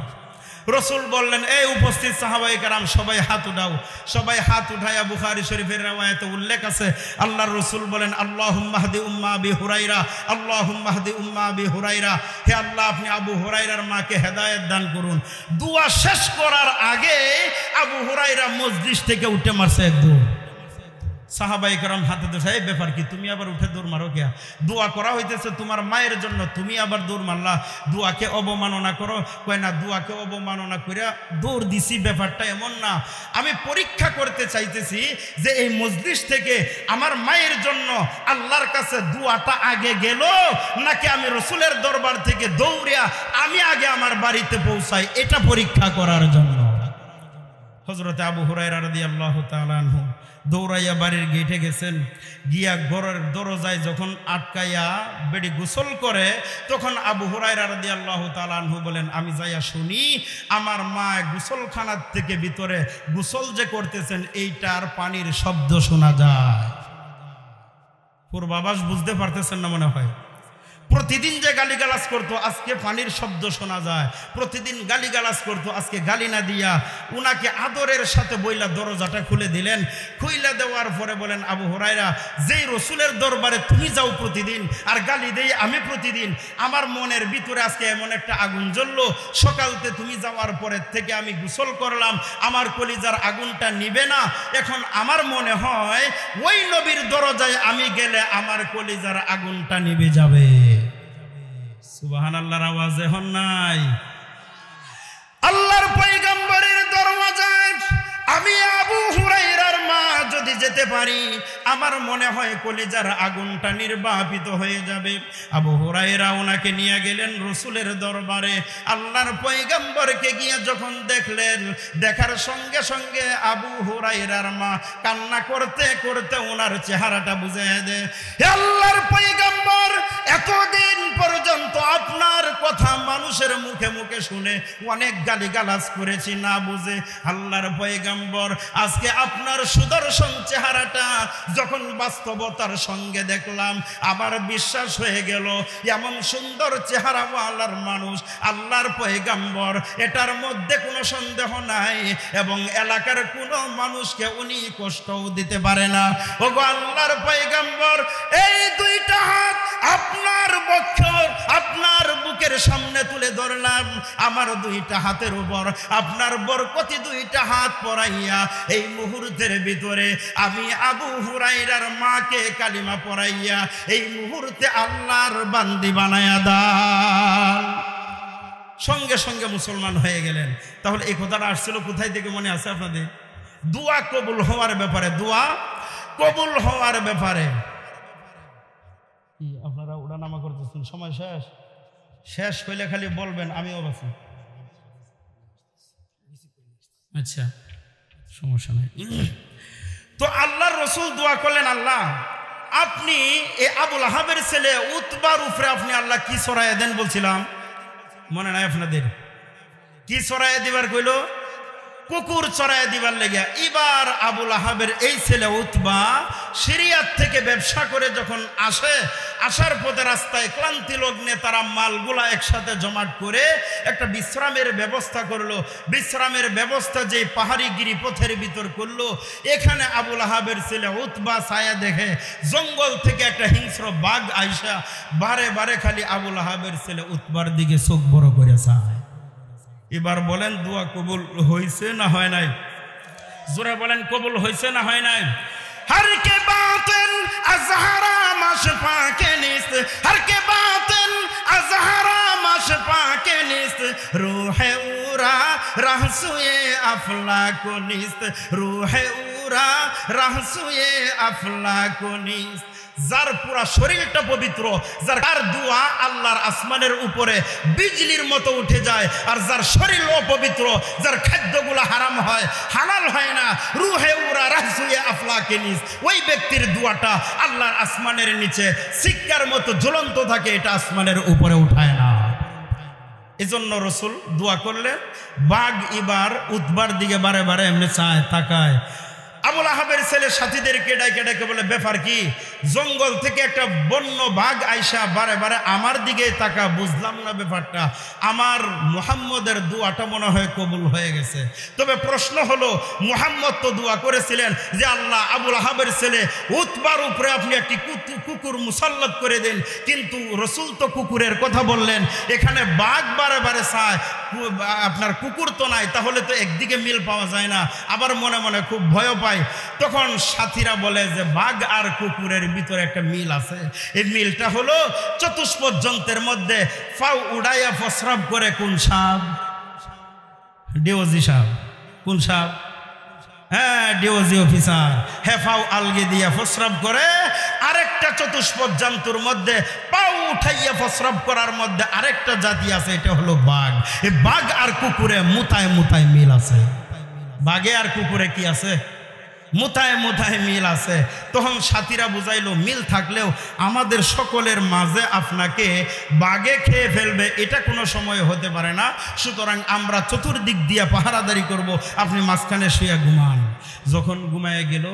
রসুল বললেন, এই উপস্থিত সাহাবায়ে কেরাম সবাই হাত উঠাও। সবাই হাত উঠায়া বুখারী শরীফের riwayate উল্লেখ আছে, আল্লাহর রসুল বলেন, আল্লাহুম্মা হদি উম্মা আবি হুরায়রা, আল্লাহুম্মা হদি উম্মা আবি হুরায়রা। হে আল্লাহ, আপনি আবু হুরায়রার মাকে হেদায়েত দান করুন। দোয়া শেষ করার আগে আবু হুরায়রা মজলিস থেকে উঠে মারছে একদম। সাহাবায়ে কেরাম হাতে ধরে, এই ব্যাপার কি, তুমি আবার উঠে দৌড় মারো কে? দোয়া করা হইতেছে তোমার মায়ের জন্য, তুমি আবার দৌড় মারলা, দোয়াকে অবমাননা করো। কয় না, দোয়াকে অবমাননা করে দৌড় দিছি ব্যাপারটা এমন না। আমি পরীক্ষা করতে চাইতেছি যে এই মজলিস থেকে আমার মায়ের জন্য আল্লাহর কাছে দোয়াটা আগে গেল, নাকি আমি রসুলের দরবার থেকে দৌড়িয়া আমি আগে আমার বাড়িতে পৌঁছাই, এটা পরীক্ষা করার জন্য। হযরত আবু হুরায়রা রাদিয়াল্লাহু তাআলা আনহু দৌড়াইয়া বাড়ির গেটে গেছেন। গিয়া ঘরের দরজায় যখন আটকাইয়া বেডি গোসল করে, তখন আবু হুরায়রা রাদিয়াল্লাহু তাআলা আনহু বলেন, আমি যাইয়া শুনি আমার মা গোসলখানার থেকে ভিতরে গোসল যে করতেছেন এইটার পানির শব্দ শোনা যায়। পূর্বাভাস বুঝতে পারতেছেন না মনে হয়? প্রতিদিন যে গালিগালাজ করতো, আজকে পানির শব্দ শোনা যায়। প্রতিদিন গালিগালাজ করতো, আজকে গালি না দিয়া উনাকে আদরের সাথে বইলা দরজাটা খুলে দিলেন। খুইলা দেওয়ার পরে বলেন, আবু হুরায়রা, যেই রসুলের দরবারে তুমি যাও প্রতিদিন আর গালি দেই আমি প্রতিদিন, আমার মনের ভিতরে আজকে এমন একটা আগুন জ্বললো, সকালতে তুমি যাওয়ার পরের থেকে আমি গোসল করলাম, আমার কলিজার আগুনটা নিবে না। এখন আমার মনে হয় ওই নবীর দরজায় আমি গেলে আমার কলিজার আগুনটা নিবে যাবে। সুবহানাল্লাহর আওয়াজ এখন নাই? আল্লাহর পয়গম্বরের দরওয়াজায় আমি আবু হুরায়রার মা যদি যেতে পারি, আমার মনে হয় কলিজার আগুনটা নির্বাপিত হয়ে যাবে। আবু হুরায়রা ওনাকে নিয়ে গেলেন রসুলের দরবারে। আল্লাহর পয়গম্বরকে গিয়ে যখন দেখলেন, দেখার সঙ্গে সঙ্গে আবু হুরায়রার মা কান্না করতে করতে ওনার চেহারাটা বুঝিয়ে দেয়, হে আল্লাহর পয়গম্বর, এতদিন পর্যন্ত আপনার কথা মানুষের মুখে মুখে শুনে অনেক গালিগালাজ করেছি না বুঝে। আল্লাহর পয়গম্বর, আজকে আপনার সুদর্শন চেহারাটা যখন বাস্তবতার সঙ্গে দেখলাম, আমার বিশ্বাস হয়ে গেল এমন সুন্দর চেহারাওয়ালার মানুষ আল্লাহর পয়গম্বর, এটার মধ্যে কোনো সন্দেহ নাই, এবং এলাকার কোনো মানুষকে উনি কষ্টও দিতে পারে না। ওগো আল্লাহর পয়গম্বর, এই দুইটা হাত আপনার বক্ষ, আপনার বুকের সামনে তুলে ধরলাম, আমার দুইটা হাতের উপর আপনার বরকতি দুইটা হাত পরাইয়া এই মুহূর্তের ভিতরে আমি আবু হুরায়রার মাকে কালিমা পরাইয়া এই মুহূর্তে আল্লাহর বান্দি বানায়া দান। সঙ্গে সঙ্গে মুসলমান হয়ে গেলেন। তাহলে এই কথাটা আসছিল কোথায় থেকে মনে আছে আপনাদের? দোয়া কবুল হওয়ার ব্যাপারে, দোয়া কবুল হওয়ার ব্যাপারে। আপনারা উড়ানামা করতেছেন, সময় শেষ? শেষ হইলে খালি বলবেন, আমিও বাঁচি। আচ্ছা, সমস্যা নাই। তো আল্লাহর রসুল দোয়া করলেন, আল্লাহ আপনি এ আবুল আহাবের ছেলে উতবার উপরে আপনি আল্লাহ কি ছড়াইয়া দেন বলছিলাম, মনে নাই আপনাদের? কি ছড়াইয়া দিবার কইল? কুকুর চড়াইয়া দিবার লেগে। এবার আবুল আহাবের এই ছেলে উতবা সিরিয়ার থেকে ব্যবসা করে যখন আসার পথে রাস্তায় ক্লান্তি লগ্নে তারা মালগুলা একসাথে জমাট করে একটা বিশ্রামের ব্যবস্থা করলো। বিশ্রামের ব্যবস্থা যে পাহাড়ি গিরিপথের ভিতর করলো, এখানে আবুল আহাবের ছেলে উতবা ছায়া দেখে জঙ্গল থেকে একটা হিংস্র বাঘ আইসা বারে বারে খালি আবুল আহাবের ছেলে উতবার দিকে চোখ বড় করে চায়। এবার বলেন দোয়া কবুল হয়েছে না হয় নাই? জোরে বলেন, কবুল হয়েছে না হয় নাই? हर के बातिन अज़हरा मशफा के निस्त, हर के बातिन अज़हरा मशफा के निस्त, रूह उरा रहसुए अफलाको निस्त, रूह उरा रहसुए अफलाको निस्त। যার পুরা শরীরটা পবিত্র, যার দোয়া আল্লাহর আসমানের উপরে বিজলির মতো উঠে যায়, আর যার শরীর অপবিত্র, যার খাদ্যগুলো হারাম হয়, হালাল হয় না, রুহে উরা রাহসুয়ে আফলাকে নিজ, ওই ব্যক্তির দোয়াটা আল্লাহর আসমানের নিচে সিক্কার মতো ঝুলন্ত থাকে, এটা আসমানের উপরে উঠায় না। এজন্য রসুল দোয়া করলে বাঘ এবার উতবার দিকে বারে বারে এমনি চায়, তাকায়। আবুল আহাবের ছেলে সাথীদেরকে ডাকে ডাকে বলে, ব্যাপার কি? জঙ্গল থেকে একটা বন্য বাঘ আইসা বারে বারে আমার দিকে তাকা, বুঝলাম না ব্যাপারটা। আমার মুহাম্মদের দোয়াটা মনে হয় কবুল হয়ে গেছে। তবে প্রশ্ন হলো, মুহাম্মদ তো দোয়া করেছিলেন যে আল্লাহ আবুল আহাবের ছেলে উতবার উপরে আপনি একটি কুকুর মুসাল্লাত করে দেন, কিন্তু রসুল তো কুকুরের কথা বললেন, এখানে বাঘ বারে বারে চায়, আপনার কুকুর তো নাই, তাহলে তো একদিকে মিল পাওয়া যায় না। আবার মনে মনে খুব ভয় পায়। তখন সাথীরা বলে যে বাঘ আর কুকুরের ভিতরে একটা মিল আছে। এই মিলটা হলো চতুষ্পদ যন্ত্রের মধ্যে ফাউ উড়াইয়া প্রস্রাব করে কোন সাপ? ডিওজি সাপ। কোন সাপ? হ্যাঁ, ডিওজি অফিসার। হেফাও আলগে দিয়া প্রস্রাব করে, আরেকটা চতুষ্পদ জন্তুর মধ্যে পাও উঠাইয়া প্রস্রাব করার মধ্যে আরেকটা জাতি আছে, এটা হলো বাঘ। এই বাঘ আর কুকুরে মুতায় মুতায় মিল আছে। বাঘে আর কুকুরে কি আছে? মুতায় মুতায় মিল আছে। তখন সাথীরা বুঝাইলো, মিল থাকলেও আমাদের সকলের মাঝে আপনাকে বাঘে খেয়ে ফেলবে এটা কোনো সময় হতে পারে না, সুতরাং আমরা চতুর্দিক দিয়ে পাহারাদারি করব, আপনি মাঝখানে শুয়ে ঘুমান। যখন ঘুমায় গেল,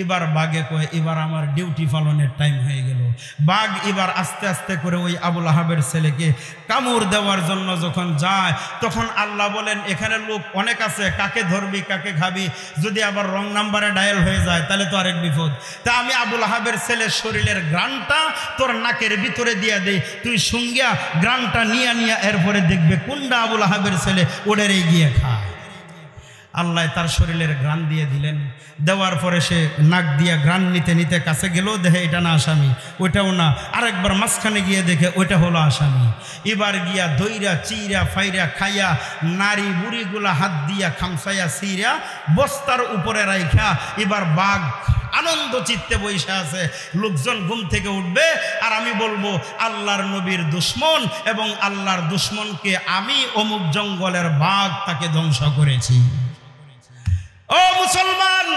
এবার বাঘে কয়, এবার আমার ডিউটি পালনের টাইম হয়ে গেল। বাঘ এবার আস্তে আস্তে করে ওই আবুল আহাবের ছেলেকে কামড় দেওয়ার জন্য যখন যায়, তখন আল্লাহ বলেন, এখানে লোক অনেক আছে, কাকে ধরবি কাকে খাবি, যদি আবার রং নাম্বারে ডায়াল হয়ে যায় তাহলে তো আরেক বিপদ। তা আমি আবুল আহাবের ছেলের শরীরের গ্রানটা তোর নাকের ভিতরে দিয়ে দেই, তুই সঙ্গিয়া গ্রানটা নিয়ে নিয়ে এরপরে দেখবে কোনটা আবুল আহাবের ছেলে, ওদের গিয়ে খায়। আল্লাহ তার শরীরের গ্রান দিয়ে দিলেন। দেওয়ার পরে সে নাক দিয়া গ্রান নিতে নিতে কাছে গেলেও দেখে এটা না আসামি, ওইটাও না, আরেকবার মাঝখানে গিয়ে দেখে ওইটা হলো আসামি। এবার গিয়া দইরা চিরা ফাইরা খাইয়া নারী বুড়িগুলা হাত দিয়া খামসাইয়া চিরা বস্তার উপরে রাইখা এবার বাঘ আনন্দ চিত্তে বৈশা আছে। লোকজন ঘুম থেকে উঠবে আর আমি বলবো, আল্লাহর নবীর দুশ্মন এবং আল্লাহর দুশ্মনকে আমি অমুক জঙ্গলের বাঘ তাকে ধ্বংস করেছি। ও মুসলমান,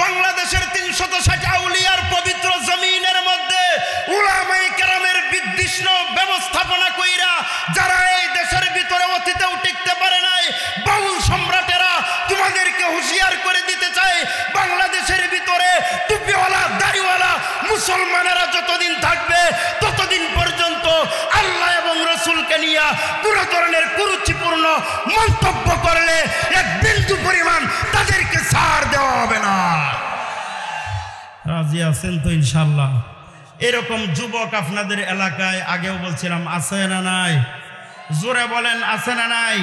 বাংলাদেশের 360 আউলিয়ার পবিত্র জমিনের মধ্যে উলামায়ে কেরামের বিদ্বিষ্ণ ব্যবস্থাপনা কইরা যারা এই দেশের ভিতরে অতীতেও টিকতে পারে নাই, বাউল সম্রাটেরা তোমাদেরকে হুঁশিয়ার করে দিতে চায়, বাংলাদেশের ভিতরে টুপিওয়ালা দাড়িওয়ালা মুসলমানেরা যতদিন থাকবে ততদিন পর্যন্ত আল্লাহ এবং রসুলকে নিয়ে পুরো ধরনের কুরুচিপূর্ণ মন্তব্য করলে এক বিন্দু পরিমাণ তাদেরকে ছাড় দেওয়া হবে না। রাজি আছেন তো ইনশাল্লাহ? এরকম যুবক আপনাদের এলাকায় আগেও বলছিলাম আছে না নাই? জোরে বলেন, আছে না নাই?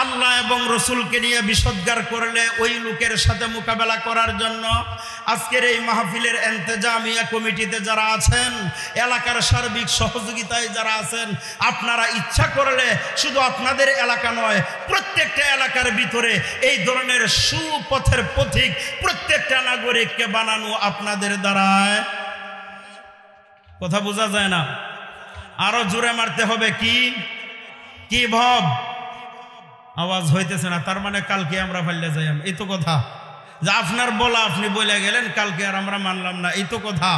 আল্লাহ এবং রসুলকে নিয়ে বিষোদ্গার করলে ওই লোকের সাথে মোকাবেলা করার জন্য আজকের এই মাহফিলের ইন্তেজামিয়া কমিটিতে যারা আছেন, এলাকার সার্বিক সহযোগিতায় যারা আছেন, আপনারা ইচ্ছা করলে শুধু আপনাদের এলাকা নয়, প্রত্যেকটা এলাকার ভিতরে এই ধরনের সুপথের পথিক প্রত্যেকটা নাগরিককে বানানো আপনাদের দ্বারায়। কথা বোঝা যায় না? আরো জোরে মারতে হবে। কি ভাব? আওয়াজ হইতেছে না, তার মানে কালকে আমরা ফাইলে যাই। এই তো কথা, যে আপনার বলা আপনি বলে গেলেন, কালকে আর আমরা মানলাম না, এই তো কথা।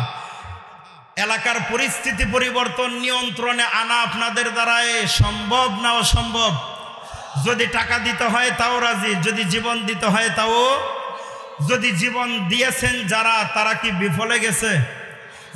এলাকার পরিস্থিতি পরিবর্তন নিয়ন্ত্রণে আনা আপনাদের দ্বারাই সম্ভব না অসম্ভব? যদি টাকা দিতে হয় তাও রাজি, যদি জীবন দিতে হয় তাও। যদি জীবন দিয়েছেন যারা, তারা কি বিফলে গেছে?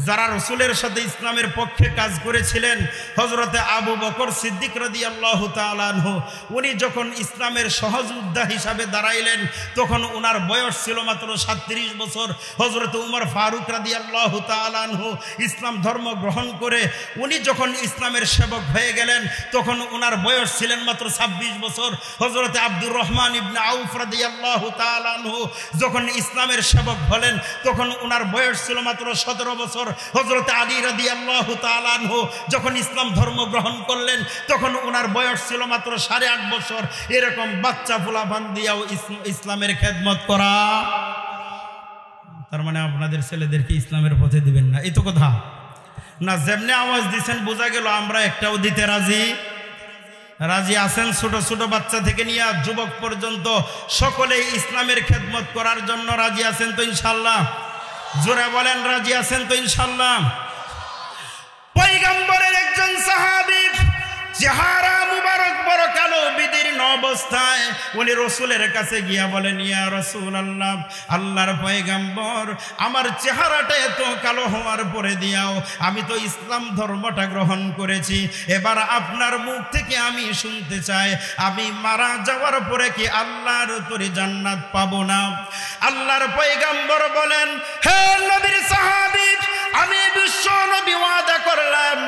যারা রসুলের সাথে ইসলামের পক্ষে কাজ করেছিলেন, হযরতে আবু বকর সিদ্দিক রাদিয়াল্লাহু তাআলা আনহু, উনি যখন ইসলামের সহযোদ্ধা হিসাবে দাঁড়াইলেন তখন ওনার বয়স ছিল মাত্র 37 বছর। হযরতে উমর ফারুক রাদিয়াল্লাহু তাআলা আনহু ইসলাম ধর্ম গ্রহণ করে উনি যখন ইসলামের সেবক হয়ে গেলেন তখন ওনার বয়স ছিলেন মাত্র 26 বছর। হযরতে আব্দুর রহমান ইবনে আউফ রাদিয়াল্লাহু তাআলা আনহু যখন ইসলামের সেবক হলেন তখন ওনার বয়স ছিল মাত্র 17 বছর। হযরতে আলী রাদিয়াল্লাহু তাআলা আনহু যখন ইসলাম ধর্ম গ্রহণ করলেন তখন ওনার বয়স ছিল মাত্র 8.5 বছর। এরকম বাচ্চা ফুলাফান দিয়াও ইসলামের খেদমত করা তার মানে আপনাদের ছেলেদেরকে ইসলামের পথে দিবেন না, এই তো কথা না। যেমনি আওয়াজ দিচ্ছেন বোঝা গেল আমরা একটাও দিতে রাজি আছেন। ছোট ছোট বাচ্চা থেকে নিয়ে যুবক পর্যন্ত সকলেই ইসলামের খেদমত করার জন্য রাজি আছেন তো ইনশাল্লাহ? জোরে বলেন রাজি আছেন তো ইনশাল্লাহ? পয়গম্বরের একজন সাহাবী, চেহারা মুবারক বড় কালো বিদীর্ণ অবস্থায়, উনি রসুলের কাছে গিয়া বলেন, ইয়া রাসূলুল্লাহ, আল্লাহর পয়গম্বর, আমার চেহারাটা এত কালো হওয়ার পরে দিয়াও আমি তো ইসলাম ধর্মটা গ্রহণ করেছি, এবার আপনার মুখ থেকে আমি শুনতে চাই, আমি মারা যাওয়ার পরে কি আল্লাহর তরি জান্নাত পাবো না? আল্লাহর পয়গম্বর বলেন, হে নবীর সাহাবী, আমি বিশ্ব নবী ওয়াদা করলাম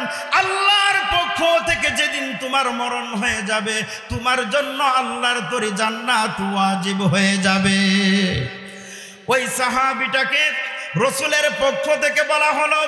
আল্লাহর পক্ষ থেকে যেদিন তোমার মরণ হয়ে যাবে তোমার জন্য আল্লাহর তরি জান্নাত ওয়াজিব হয়ে যাবে। ওই সাহাবীটাকে রসুলের পক্ষ থেকে বলা হলো,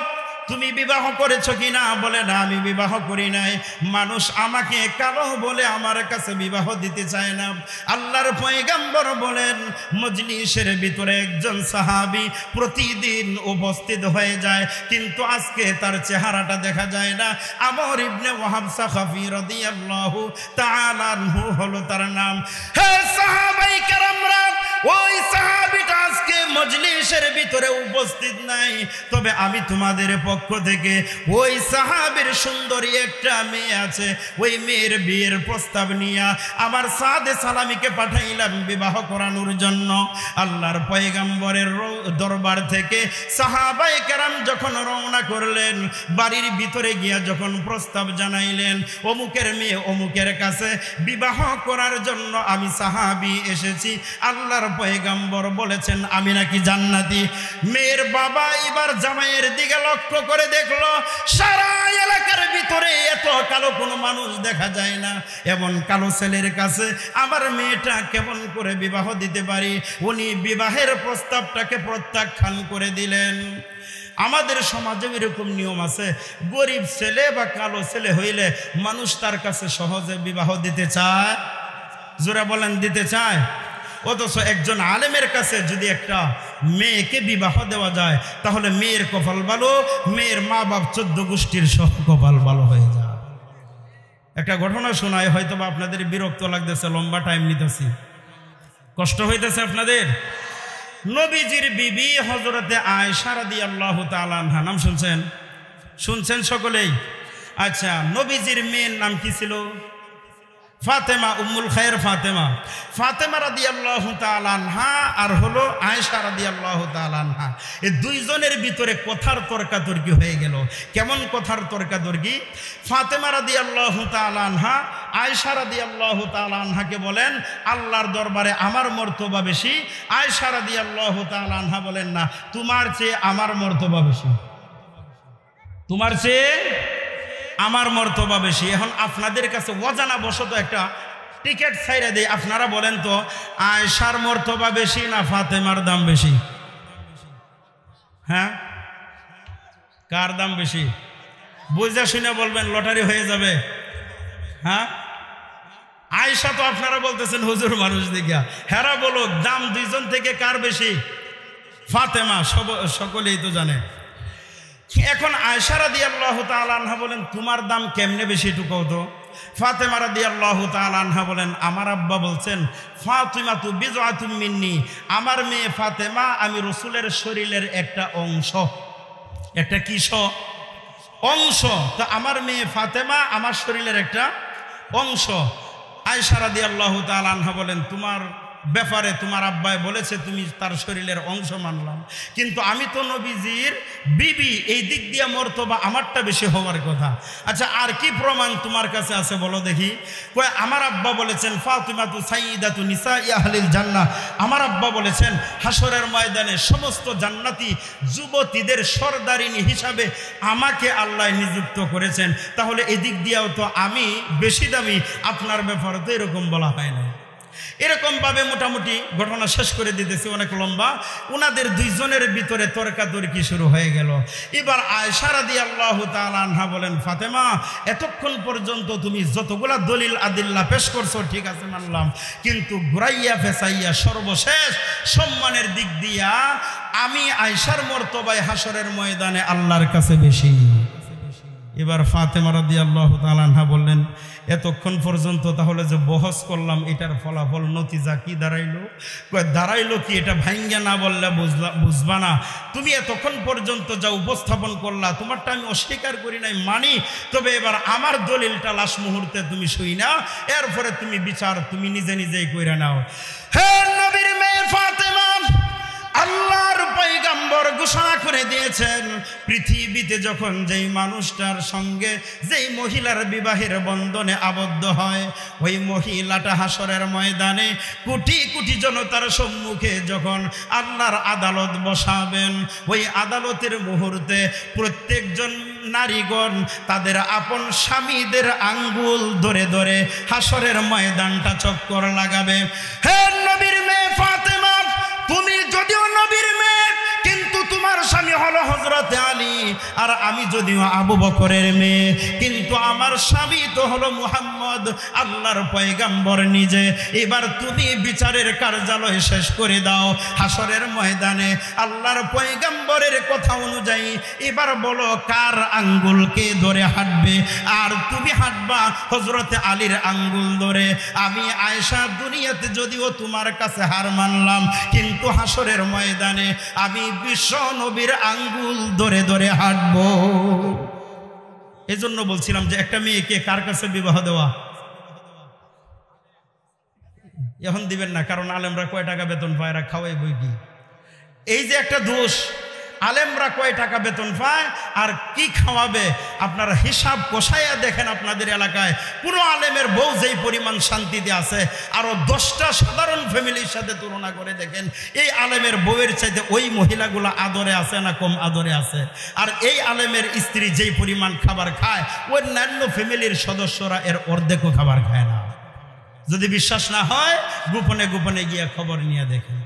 তুমি বিবাহ করেছো কিনা? বলে না, আমি বিবাহ করি নাই। মানুষ আমাকে কালো বলে আমার কাছে বিবাহ দিতে চায় না। আল্লাহর পয়গম্বর বলেন, মজলিসের ভিতরে একজন সাহাবী প্রতিদিন উপস্থিত হয়ে যায়, কিন্তু আজকে তার চেহারাটা দেখা যায় না। আমর ইবনে ওয়াহাব সাখাফি রাদিয়াল্লাহু তাআলা আনহু হলো তার নাম। হে সাহাবাই কেরামরা, ওই সাহাবীটা আজকে মজলিসের ভিতরে উপস্থিত নাই, তবে আমি তোমাদের পক্ষ থেকে ওই সাহাবীর সুন্দরী একটা মেয়ে আছে, ওই মেয়ের বিয়ের প্রস্তাব নিয়ে আমার সাদে সালামীকে পাঠাইলাম বিবাহ করানোর জন্য। আল্লাহর পয়গম্বরের দরবার থেকে সাহাবায়ে কেরাম যখন রওনা করলেন, বাড়ির ভিতরে গিয়া যখন প্রস্তাব জানাইলেন, অমুকের মেয়ে অমুকের কাছে বিবাহ করার জন্য আমি সাহাবী এসেছি, আল্লাহর পয়গম্বর বলেছেন আমি নাকি জান্নাতি। মেয়ের বাবা এবার জামাইয়ের দিকে লক্ষ্য করে দেখলো, সারা এলাকার ভিতরে এত কালো কোনো মানুষ দেখা যায় না, এমন কালো ছেলের কাছে আমার মেয়েটা কেমন করে বিবাহ দিতে পারি? উনি বিবাহের প্রস্তাবটাকে প্রত্যাখ্যান করে দিলেন। আমাদের সমাজে এরকম নিয়ম আছে, গরিব ছেলে বা কালো ছেলে হইলে মানুষ তার কাছে সহজে বিবাহ দিতে চায়। জোরে বলেন, দিতে চায়। অথচ একজন আলেমের কাছে যদি একটা মেয়েকে বিবাহ দেওয়া যায় তাহলে মেয়ের কপাল ভালো, মেয়ের মা বাপ 14 গোষ্ঠীর সব কপাল ভালো হয়ে যায়। একটা ঘটনা শোনায়, হয়তো বা আপনাদের বিরক্ত লাগতেছে, লম্বা টাইম নিতেছি, কষ্ট হইতেছে আপনাদের। নবীজির বিবি হযরতে আয়েশা রাদিয়াল্লাহু তাআলা আনহা, নাম শুনছেন সকলেই? আচ্ছা, নবীজির মেয়ের নাম কি ছিল? ফাতেমা, উম্মুল খায়ের ফাতেমা রাদিয়াল্লাহু তাআলা আনহা আর হলো আয়েশা রাদিয়াল্লাহু তাআলা আনহা, এই দুইজনের ভিতরে কথার তর্কাতর্কি হয়ে গেল। কেমন কথার তর্কাতর্কি? ফাতেমা রাদিয়াল্লাহু তাআলা আনহা আয়েশা রাদিয়াল্লাহু তাআলা আনহাকে বলেন, আল্লাহর দরবারে আমার মর্তবা বেশি। আয়েশা রাদিয়াল্লাহু তাআলা আনহা বলেন, না, তোমার চেয়ে আমার মর্তবা বেশি, তোমার চেয়ে আমার মর্তবা বেশি। এখন আপনাদের কাছে অজানা বশত একটা টিকেট ছাইরা দেই, আপনারা বলেন তো, আয়েশার মর্তবা বেশি না ফাতেমার দাম বেশি? হ্যাঁ, কার দাম বেশি? বুঝা শুনে বলবেন, লটারি হয়ে যাবে। হ্যাঁ, আয়েশা তো আপনারা বলতেছেন হুজুর মানুষ দেখিয়া, হেরা বলো দাম দুইজন থেকে কার বেশি? ফাতেমা, সকলেই তো জানে। এখন আয়েশা রাদিয়াল্লাহু তাআলা আনহা বলেন, তোমার দাম কেমনে বেশি একটু কও তো। ফাতেমা রাদিয়াল্লাহু তাআলা আনহা বলেন, আমার আব্বা বলছেন ফাতিমাতু বিজআতুম মিন্নি, আমার মেয়ে ফাতেমা আমি রাসূলের শরীরের একটা অংশ। একটা কিস অংশ, তো আমার মেয়ে ফাতেমা আমার শরীরের একটা অংশ। আয়েশা রাদিয়াল্লাহু তাআলা আনহা বলেন, তোমার ব্যাপারে তোমার আব্বাই বলেছে তুমি তার শরীরের অংশ মানলাম, কিন্তু আমি তো নবীজির বিবি, এই দিক দিয়ে মর্তবা আমারটা বেশি হওয়ার কথা। আচ্ছা, আর কি প্রমাণ তোমার কাছে আছে বলো দেখি? কয়, আমার আব্বা বলেছেন ফাতিমাতু সাইয়্যিদাতু নিসাই আহলিল জান্নাহ, আমার আব্বা বলেছেন হাসরের ময়দানে সমস্ত জান্নাতি যুবতীদের সরদারিনী হিসাবে আমাকে আল্লাহ নিযুক্ত করেছেন, তাহলে এদিক দিয়েও তো আমি বেশি দামি, আপনার ব্যাপারে তো এরকম বলা হয় না। এরকমভাবে মোটামুটি ঘটনা শেষ করে দিতেছি, অনেক লম্বা। উনাদের দুইজনের ভিতরে তর্কাতর্কি শুরু হয়ে গেল। এবার আয়েশা রাদিয়াল্লাহু তাআলা আনহা বলেন, ফাতেমা, এতক্ষণ পর্যন্ত তুমি যতগুলা দলিল আদিল্লা পেশ করছো ঠিক আছে মানলাম, কিন্তু ঘুরাইয়া ফেসাইয়া সর্বশেষ সম্মানের দিক দিয়া আমি আয়েশার মর্তবায় হাসরের ময়দানে আল্লাহর কাছে বেশি। এবার ফাতেমা রাদিয়াল্লাহু তাআলা আনহা বললেন, এতক্ষণ পর্যন্ত তাহলে যে বহস করলাম এটার ফলাফল নতিজা কি দাঁড়াইলো? দাঁড়াইলো কি? এটা ভাঙ্গা না বললে বুঝবা না। তুমি এতক্ষণ পর্যন্ত যা উপস্থাপন করলা তোমারটা আমি অস্বীকার করি নাই, মানি, তবে এবার আমার দলিলটা লাস্ট মুহূর্তে তুমি শুই না, এরপরে তুমি বিচার তুমি নিজে নিজেই কইরা নাও। হে নবীর মেয়ে ফাতেমা, আল্লাহর পয়গম্বর ঘোষণা করে দিয়েছেন, পৃথিবীতে যখন যেই মানুষটার সঙ্গে যেই মহিলার বিবাহের বন্ধনে আবদ্ধ হয়, ওই মহিলাটা হাসরের ময়দানে কোটি কোটি জনতার সম্মুখে যখন আল্লাহর আদালত বসাবেন, ওই আদালতের মুহূর্তে প্রত্যেকজন নারীগণ তাদের আপন স্বামীদের আঙ্গুল ধরে ধরে হাসরের ময়দানটা চক্কর লাগাবে। হে নবীর মেয়ে ফাতেমা, তুমি যদিও নবীর মেয়ে, কিন্তু তোমার স্বামী হলো হযরত আলী, আর আমি যদিও আবু বকরের মেয়ে, কিন্তু আমার স্বামী তো হলো মুহাম্মদ, আল্লাহর পয়গম্বর নিজে। এবার তুমি বিচারের কার্যালয় শেষ করে দাও। হাসরের ময়দানে আল্লাহর পয়গম্বরের কথা অনুযায়ী এবার বলো কার আঙ্গুল কে ধরে হাঁটবে, আর তুমি হাঁটবা হযরত আলীর আঙ্গুল ধরে। আমি আয়েশা দুনিয়াতে যদিও তোমার কাছে হার মানলাম, কিন্তু হাসরের ময়দানে আমি বিশ্ব নবীর আঙ্গুল ধরে ধরে হাঁটবো। এজন্য বলছিলাম যে একটা মেয়েকে কার কাছে বিবাহ দেওয়া এখন দিবেন না, কারণ আলেমরা কয় টাকা বেতন পায়, এরা খাওয়াই বই কি। এই যে একটা দোষ, আলেমরা কয় টাকা বেতন পায় আর কি খাওয়াবে, আপনারা হিসাব কষাইয়া দেখেন আপনাদের এলাকায় পুরো আলেমের বউ যেই পরিমাণ শান্তিতে আছে, আরো 10টা সাধারণ ফ্যামিলির সাথে তুলনা করে দেখেন এই আলেমের বউয়ের চাইতে ওই মহিলাগুলো আদরে আছে না কম আদরে আছে। আর এই আলেমের স্ত্রী যেই পরিমাণ খাবার খায়, অন্যান্য ফ্যামিলির সদস্যরা এর অর্ধেকও খাবার খায় না। যদি বিশ্বাস না হয় গোপনে গোপনে গিয়ে খবর নিয়ে দেখেন।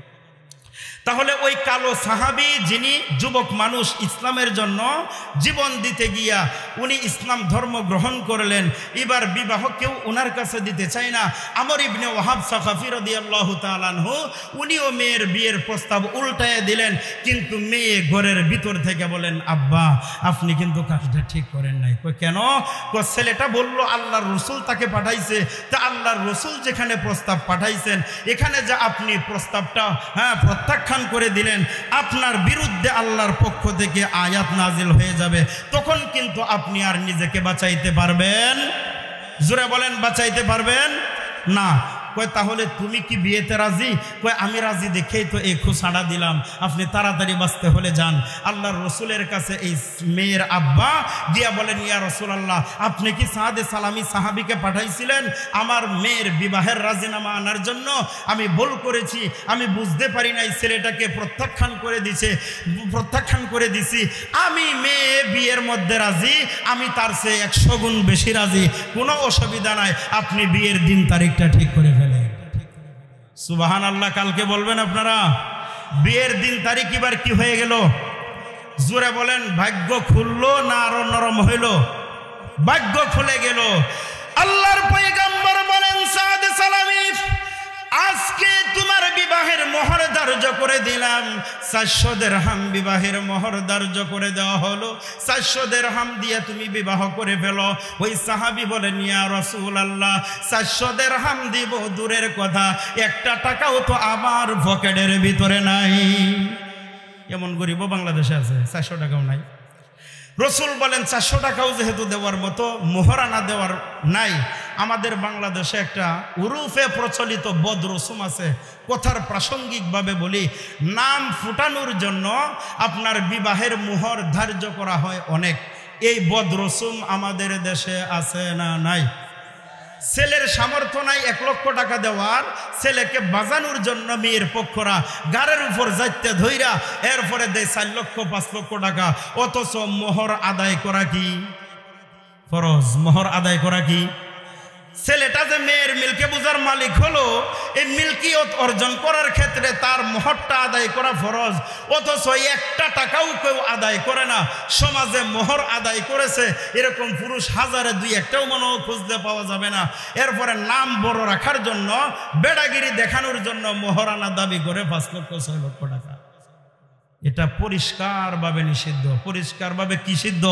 তাহলে ওই কালো সাহাবী, যিনি যুবক মানুষ, ইসলামের জন্য জীবন দিতে গিয়া উনি ইসলাম ধর্ম গ্রহণ করলেন, এবার বিবাহ কেউ ওনার কাছে দিতে চায় না। আমর ইবনে ওয়াহাব সাকাফি রাদিয়াল্লাহু তাআলা আনহু উনিও মেয়ের বিয়ের প্রস্তাব উল্টায় দিলেন, কিন্তু মেয়ে ঘরের ভিতর থেকে বলেন, আব্বা আপনি কিন্তু কাজটা ঠিক করেন নাই। কেন? ছেলেটা বলল আল্লাহর রসুল তাকে পাঠাইছে, তা আল্লাহর রসুল যেখানে প্রস্তাব পাঠাইছেন এখানে যা আপনি প্রস্তাবটা প্রত্যাখ্যান করে দিলেন, আপনার বিরুদ্ধে আল্লাহর পক্ষ থেকে আয়াত নাজিল হয়ে যাবে, তখন কিন্তু আপনি আর নিজেকে বাঁচাইতে পারবেন? জোরে বলেন, বাঁচাইতে পারবেন না। কয় তাহলে তুমি কি বিয়েতে রাজি? কয় আমি রাজি দেখেই তো এই খোঁচাড়া দিলাম, আপনি তাড়াতাড়ি বাঁচতে হলে যান। আল্লাহর রসুলের কাছে এই মেয়ের আব্বা গিয়া বলেন, ইয়া রাসূলুল্লাহ, আপনি কি সাদে সালামি সাহাবীকে পাঠাইছিলেন আমার মেয়ের বিবাহের রাজিনামা আনার জন্য? আমি ভুল করেছি, আমি বুঝতে পারি নাই, ছেলেটাকে প্রত্যাখ্যান করে দিছি। আমি মেয়ে বিয়ের মধ্যে রাজি, আমি তার চেয়ে 100 গুণ বেশি রাজি, কোনো অসুবিধা নাই, আপনি বিয়ের দিন তারিখটা ঠিক করে ফেলেন। সুবহানাল্লাহ, কালকে বলবেন আপনারা বিয়ের দিন তারিখ এবার কি হয়ে গেল? জোরে বলেন, ভাগ্য খুললো না আরো নরম হইল? ভাগ্য খুলে গেল। আল্লাহর পয়গম্বর বলেন, সাদে সালামি, আজকে তোমার বিবাহের মোহর ধার্য করে দিলাম। 400 দিরহাম বিবাহের মোহর ধার্য করে দেওয়া হলো, 400 দিরহাম দিয়ে তুমি বিবাহ করে ফেলো। ওই সাহাবী বলেন, ইয়া রাসূলুল্লাহ, 400 দিরহাম দিব দূরের কথা, 1 টাকাও তো আমার পকেটের ভিতরে নাই। এমন গরিব বাংলাদেশে আছে 400 টাকাও নাই। রসুল বলেন 400 টাকাও যেহেতু দেওয়ার মতো মোহরানা দেওয়ার নাই, আমাদের বাংলাদেশে একটা উরুফে প্রচলিত বদ রসুম আছে, কথার প্রাসঙ্গিকভাবে বলি, নাম ফুটানোর জন্য আপনার বিবাহের মোহর ধার্য করা হয় অনেক। এই বদ রসুম আমাদের দেশে আছে না নাই? ছেলের সামর্থ্য নাই 1 লক্ষ টাকা দেওয়ার, ছেলেকে বাজানোর জন্য মেয়ের পক্ষরা গাড়ের উপর যাইতে ধইরা এরপরে দেয় 4 লক্ষ 5 লক্ষ টাকা, অথচ মোহর আদায় করা কি ফরজ? মোহর আদায় করা কি? ছেলেটা যে মেয়ের মিলকে বুঝার মালিক হলো, এই মিল্কিয়ত অর্জন করার ক্ষেত্রে তার মোহরটা আদায় করা ফরজ, অথচ একটা টাকাও কেউ আদায় করে না। সমাজে মোহর আদায় করেছে এরকম পুরুষ হাজারে দুই একটাও মনে খুঁজতে পাওয়া যাবে না। এরপরে নাম বড় রাখার জন্য, বেড়াগিরি দেখানোর জন্য মোহরানা দাবি করে 5 লক্ষ 6 লক্ষ টাকা। এটা পরিষ্কারভাবে নিষিদ্ধ। পরিষ্কারভাবে কি সিদ্ধ?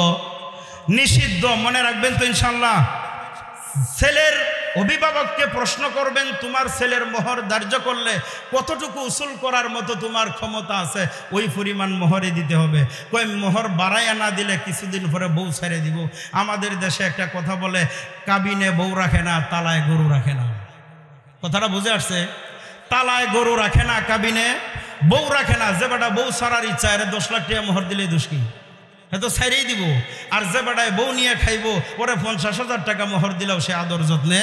নিষিদ্ধ। মনে রাখবেন তো ইনশাল্লাহ। ছেলের অভিভাবককে প্রশ্ন করবেন, তোমার ছেলের মোহর ধার্য করলে কতটুকু উসুল করার মতো তোমার ক্ষমতা আছে, ওই পরিমাণ মোহরে দিতে হবে। কই মোহর বাড়াইয়া না দিলে কিছুদিন পরে বউ ছেড়ে দিব। আমাদের দেশে একটা কথা বলে, কাবিনে বউ রাখে না, তালায় গরু রাখে না। কথাটা বুঝে আসছে? তালায় গরু রাখে না, কাবিনে বউ রাখে না। যে বেটা বউ ছাড়ার ইচ্ছা, এর 10 লাখ টাকা মোহর দিলে দোষ কি? হয়তো ছাইরেই দিব। আর যে বেটায় বউ নিয়ে খাইবো, ওরে 50,000 টাকা মোহর দিলেও সে আদর যত্নে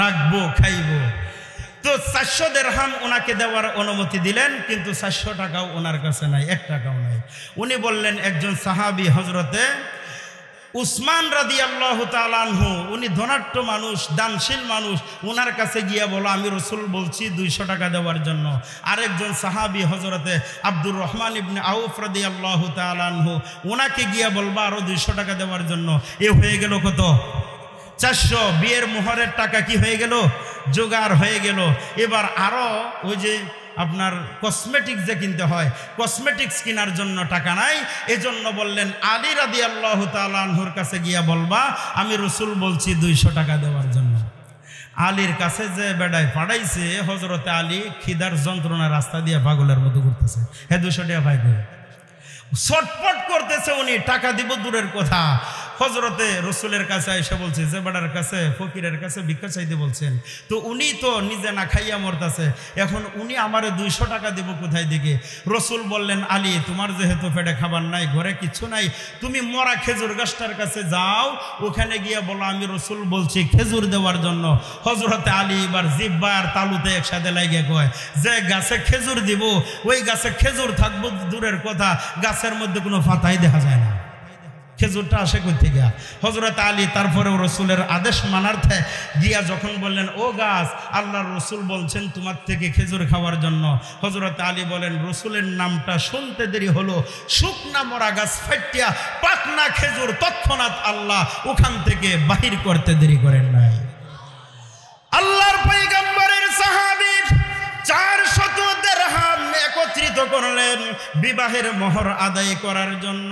রাখবো, খাইবো। তো 400 দিরহাম ওনাকে দেওয়ার অনুমতি দিলেন, কিন্তু 400 টাকাও ওনার কাছে নাই, 1 টাকাও নাই। উনি বললেন, একজন সাহাবী হজরতে উসমান রাদিয়াল্লাহু তাআলা আনহু, উনি ধনাঢ্য মানুষ, দানশীল মানুষ, ওনার কাছে গিয়া বলো, আমি রসুল বলছি 200 টাকা দেওয়ার জন্য। আরেকজন সাহাবী হজরতে আব্দুর রহমান ইবনে আউফ রাদিয়াল্লাহু তাআলা আনহু, ওনাকে গিয়া বলবা আরো 200 টাকা দেওয়ার জন্য। এ হয়ে গেল কত? 400। বিয়ের মোহরের টাকা কি হয়ে গেল? জোগাড় হয়ে গেল। এবার আরো ওই যে আপনার কসমেটিক্স যে কিনতে হয়, কসমেটিক্স কেনার জন্য টাকা নাই। এজন্য বললেন আলী রাদিয়াল্লাহু তাআলা আনহুর কাছে গিয়া বলবা, আমি রসুল বলছি 200 টাকা দেওয়ার জন্য। আলীর কাছে যে বেড়ায় পাঠাইছে, হজরতে আলী খিদার যন্ত্রণা রাস্তা দিয়ে পাগলের মতো ঘুরতেছে। 200 টাকা পাই কই? ছটফট করতেছে উনি, টাকা দিব দূরের কথা। হজরতে রসুলের কাছে এসে বলছে, যে বেড়ার কাছে ফকিরের কাছে ভিক্ষা চাইতে বলছেন, তো উনি তো নিজে না খাইয়া মরতেছে, এখন উনি আমারে 200 টাকা দিব কোথায় দিকে? রসুল বললেন, আলী তোমার যেহেতু পেটে খাবার নাই, ঘরে কিছু নাই, তুমি মরা খেজুর গাছটার কাছে যাও, ওখানে গিয়ে বলো আমি রসুল বলছি খেজুর দেওয়ার জন্য। হজরতে আলী এবার জিব্বা আর তালুতে একসাথে লাগিয়ে কয়, যে গাছে খেজুর দিব, ওই গাছে খেজুর থাকবো দূরের কথা, গাছের মধ্যে কোনো পাতাই দেখা যায় না, খেজুরটা আসে কই থেকে? হযরত আলী তারপরেও রসুলের আদেশ মানার্থে গিয়া যখন বললেন, ও গাছ, আল্লাহর রসুল বলছেন তোমার থেকে খেজুর খাওয়ার জন্য। হযরত আলী বলেন, রসুলের নামটা শুনতে দেরি হলো, শুকনা মরা গাছ ফাটিয়া পাকনা খেজুর তৎক্ষণাৎ আল্লাহ ওখান থেকে বাহির করতে দেরি করেন নাই। আল্লাহর পয়গম্বরের সাহাবী 400 দিরহাম একত্রিত করলেন বিবাহের মোহর আদায় করার জন্য,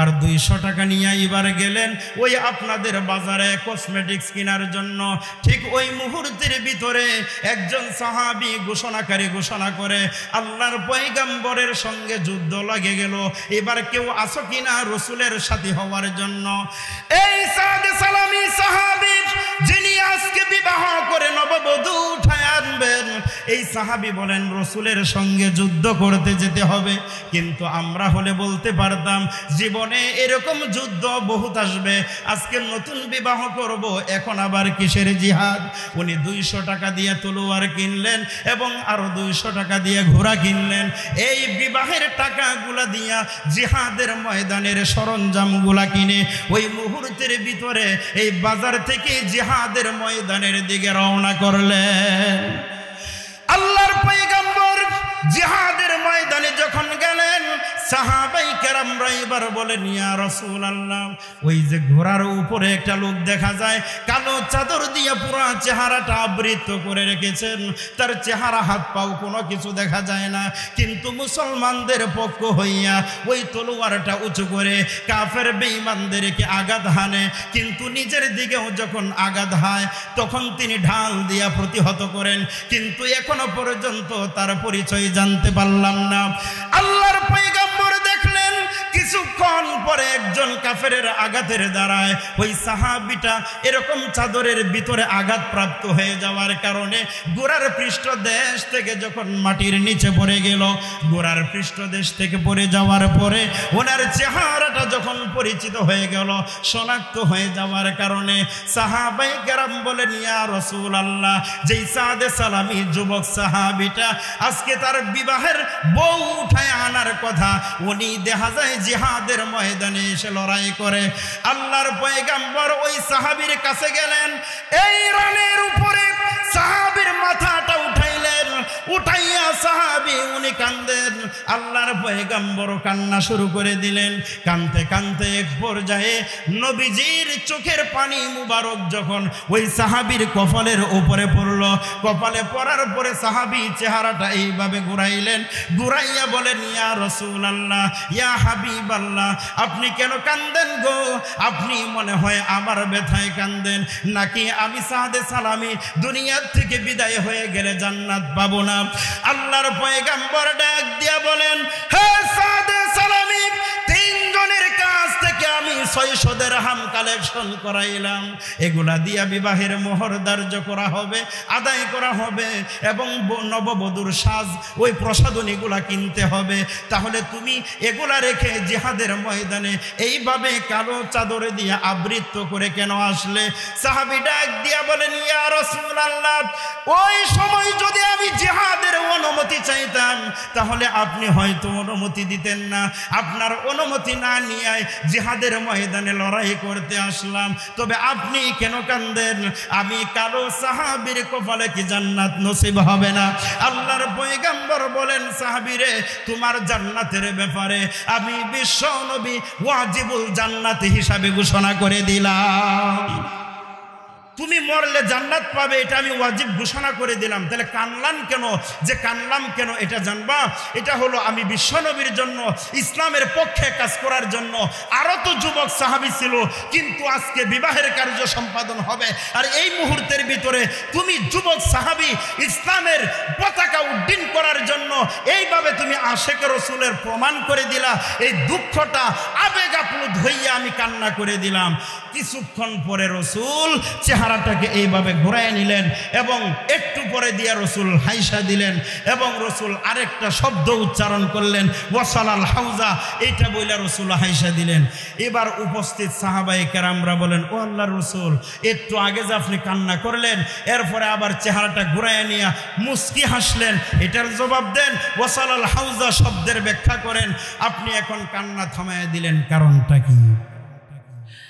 আর 200 টাকা নিয়ে এবার গেলেন ওই আপনাদের বাজারে কসমেটিক্স কেনার জন্য। ঠিক ওই মুহূর্তের ভিতরে একজন সাহাবী ঘোষণাকারী ঘোষণা করে, আল্লাহর পয়গম্বরের সঙ্গে যুদ্ধ লাগে গেল, এবার কেউ আসো কিনা রসুলের সাথী হওয়ার জন্য। এই সাদে সালামি সাহাবী, যিনি আজকে বিবাহ করে নববধূ উঠায় আনবেন, এই সাহাবী বলেন, রসুলের সঙ্গে যুদ্ধ করতে যেতে হবে, কিন্তু আমরা হলে বলতে পারতাম জীবনে এরকম যুদ্ধ বহুত আসবে, আজকে নতুন বিবাহ করব, এখন আবার কিসের জিহাদ? উনি 200 টাকা দিয়ে তলোয়ার কিনলেন এবং আরো 200 টাকা দিয়ে ঘোড়া কিনলেন। এই বিবাহের টাকাগুলা দিয়া জিহাদের ময়দানের সরঞ্জামগুলা কিনে ওই মুহূর্তের ভিতরে এই বাজার থেকে জিহাদের ময়দানের দিকে রওনা করলেন। আল্লাহর পয়গম্বর জিহাদের ময়দানে যখন গেলেন, সাহাবাই কেরামরা এবার বলেন, ইয়া রাসূলুল্লাহ, ওই যে ঘোড়ার উপরে একটা লোক দেখা যায়, কালো চাদর দিয়ে পুরো চেহারাটা আবৃত করে রেখেছেন, তার চেহারা হাত পাও কোনো কিছু দেখা যায় না, কিন্তু মুসলমানদের পক্ষ হইয়া ওই তলোয়ারটা উঁচু করে কাফের বেঈমানদেরকে আঘাত হানে, কিন্তু নিজের দিকেও যখন আঘাত হয় তখন তিনি ঢাল দিয়া প্রতিহত করেন, কিন্তু এখনো পর্যন্ত তার পরিচয় জানতে পারলাম না। আল্লাহর পয়গম্বর দেখলেন কিছুক্ষণ পরে একজন কাফেরের আঘাতের দ্বারায় ওই সাহাবীটা এরকম চাদরের ভিতরে আঘাত প্রাপ্ত হয়ে যাওয়ার কারণে গোড়ার পৃষ্ঠদেশ থেকে যখন মাটির নিচে পড়ে গেল, গোড়ার পৃষ্ঠদেশ থেকে পড়ে যাওয়ার পরে ওনার চেহারাটা যখন পরিচিত হয়ে গেল, শনাক্ত হয়ে যাওয়ার কারণে সাহাবায়ে কেরাম বলেন, ইয়া রাসূলুল্লাহ, যেই সাদে সালামি যুবক সাহাবীটা আজকে তার বিবাহের বউ উঠায় আনার কথা, উনি দেখা যায় জিহাদের ময়দানে এসে লড়াই করে। আল্লাহর পয়গম্বর ওই সাহাবীর কাছে গেলেন, এই রানের উপরে আল্লাহর পয়গম্বর কান্না শুরু করে দিলেন। কানতে কানতে এক পর্যায়ে নবীজির চোখের পানি মুবারক যখন ওই সাহাবীর কপালের উপরে পড়ল, কপালে পড়ার পরে সাহাবী চেহারাটা এইভাবে ঘুরাইলেন, ঘুরাইয়া বলেন, ইয়া রাসূলুল্লাহ, ইয়া হাবিবাল্লাহ, আপনি কেন কান্দেন গো? আপনি মনে হয় আমার ব্যথায় কান্দেন, নাকি আমি সাদে সালামি দুনিয়ার থেকে বিদায় হয়ে গেলে জান্নাত পাবো না? আল্লাহর পয়গম্বর ডাক দিয়া বলেন, হে সাদে সালামি, তিনজনের কাছ থেকে আমি 600 দিরহাম কালেকশন করাইলাম, এগুলা দিয়া বিবাহের মোহর ধার্য করা হবে, আদায় করা হবে, এবং নববধূর সাজ ওই প্রসাধনীগুলা কিনতে হবে। তাহলে তুমি এগুলা রেখে জিহাদের ময়দানে এইভাবে কালো চাদরে দিয়ে আবৃত করে কেন আসলে? সাহাবী ডাক দিয়া বলেন, ইয়া রাসূলুল্লাহ, ওই সময় যদি আমি জিহাদের অনুমতি চাইতাম তাহলে আপনি হয়তো অনুমতি দিতেন না। আপনার অনুমতি না নিয়ে জিহাদের ময়দানে লড়াই করতে আসলাম। তবে আপনি কেন কান্দেন? আমি কালো সাহাবীর কপালে কি জান্নাত নসিব হবে না? আল্লাহর পয়গম্বর বলেন, সাহাবীরে, তোমার জান্নাতের ব্যাপারে আমি বিশ্ব নবী ওয়াজিবুল জান্নাত হিসাবে ঘোষণা করে দিলাম। তুমি মরলে জান্নাত পাবে, এটা আমি ওয়াজিব ঘোষণা করে দিলাম। তাহলে কানলাম কেন? যে কানলাম কেন এটা জানবা। এটা হলো আমি বিশ্বনবীর জন্য, ইসলামের পক্ষে কাজ করার জন্য। আরও তো যুবক সাহাবী ছিল, কিন্তু আজকে বিবাহের কার্য সম্পাদন হবে, আর এই মুহূর্তের ভিতরে তুমি যুবক সাহাবী ইসলামের পতাকা উড্ডীন করার জন্য এইভাবে তুমি আশেক রসুলের প্রমাণ করে দিলা। এই দুঃখটা আবেগ আপ্লুত হইয়া আমি কান্না করে দিলাম। কিছুক্ষণ পরে রসুল চেহারাটাকে এইভাবে ঘুরায় নিলেন এবং একটু পরে দিয়া রসুল হাইসা দিলেন এবং রসুল আরেকটা শব্দ উচ্চারণ করলেন, ওয়াসালাল হাউজা, এইটা বইলা রসুল হাইসা দিলেন। এবার উপস্থিত সাহাবায়ে কেরামরা বলেন, ও আল্লাহর রসুল, একটু আগে যে আপনি কান্না করলেন, এরপরে আবার চেহারাটা ঘুরায় নিয়ে মুস্কি হাসলেন, এটার জবাব দেন, ওয়াসালাল হাউজা শব্দের ব্যাখ্যা করেন। আপনি এখন কান্না থামায় দিলেন, কারণটা কি?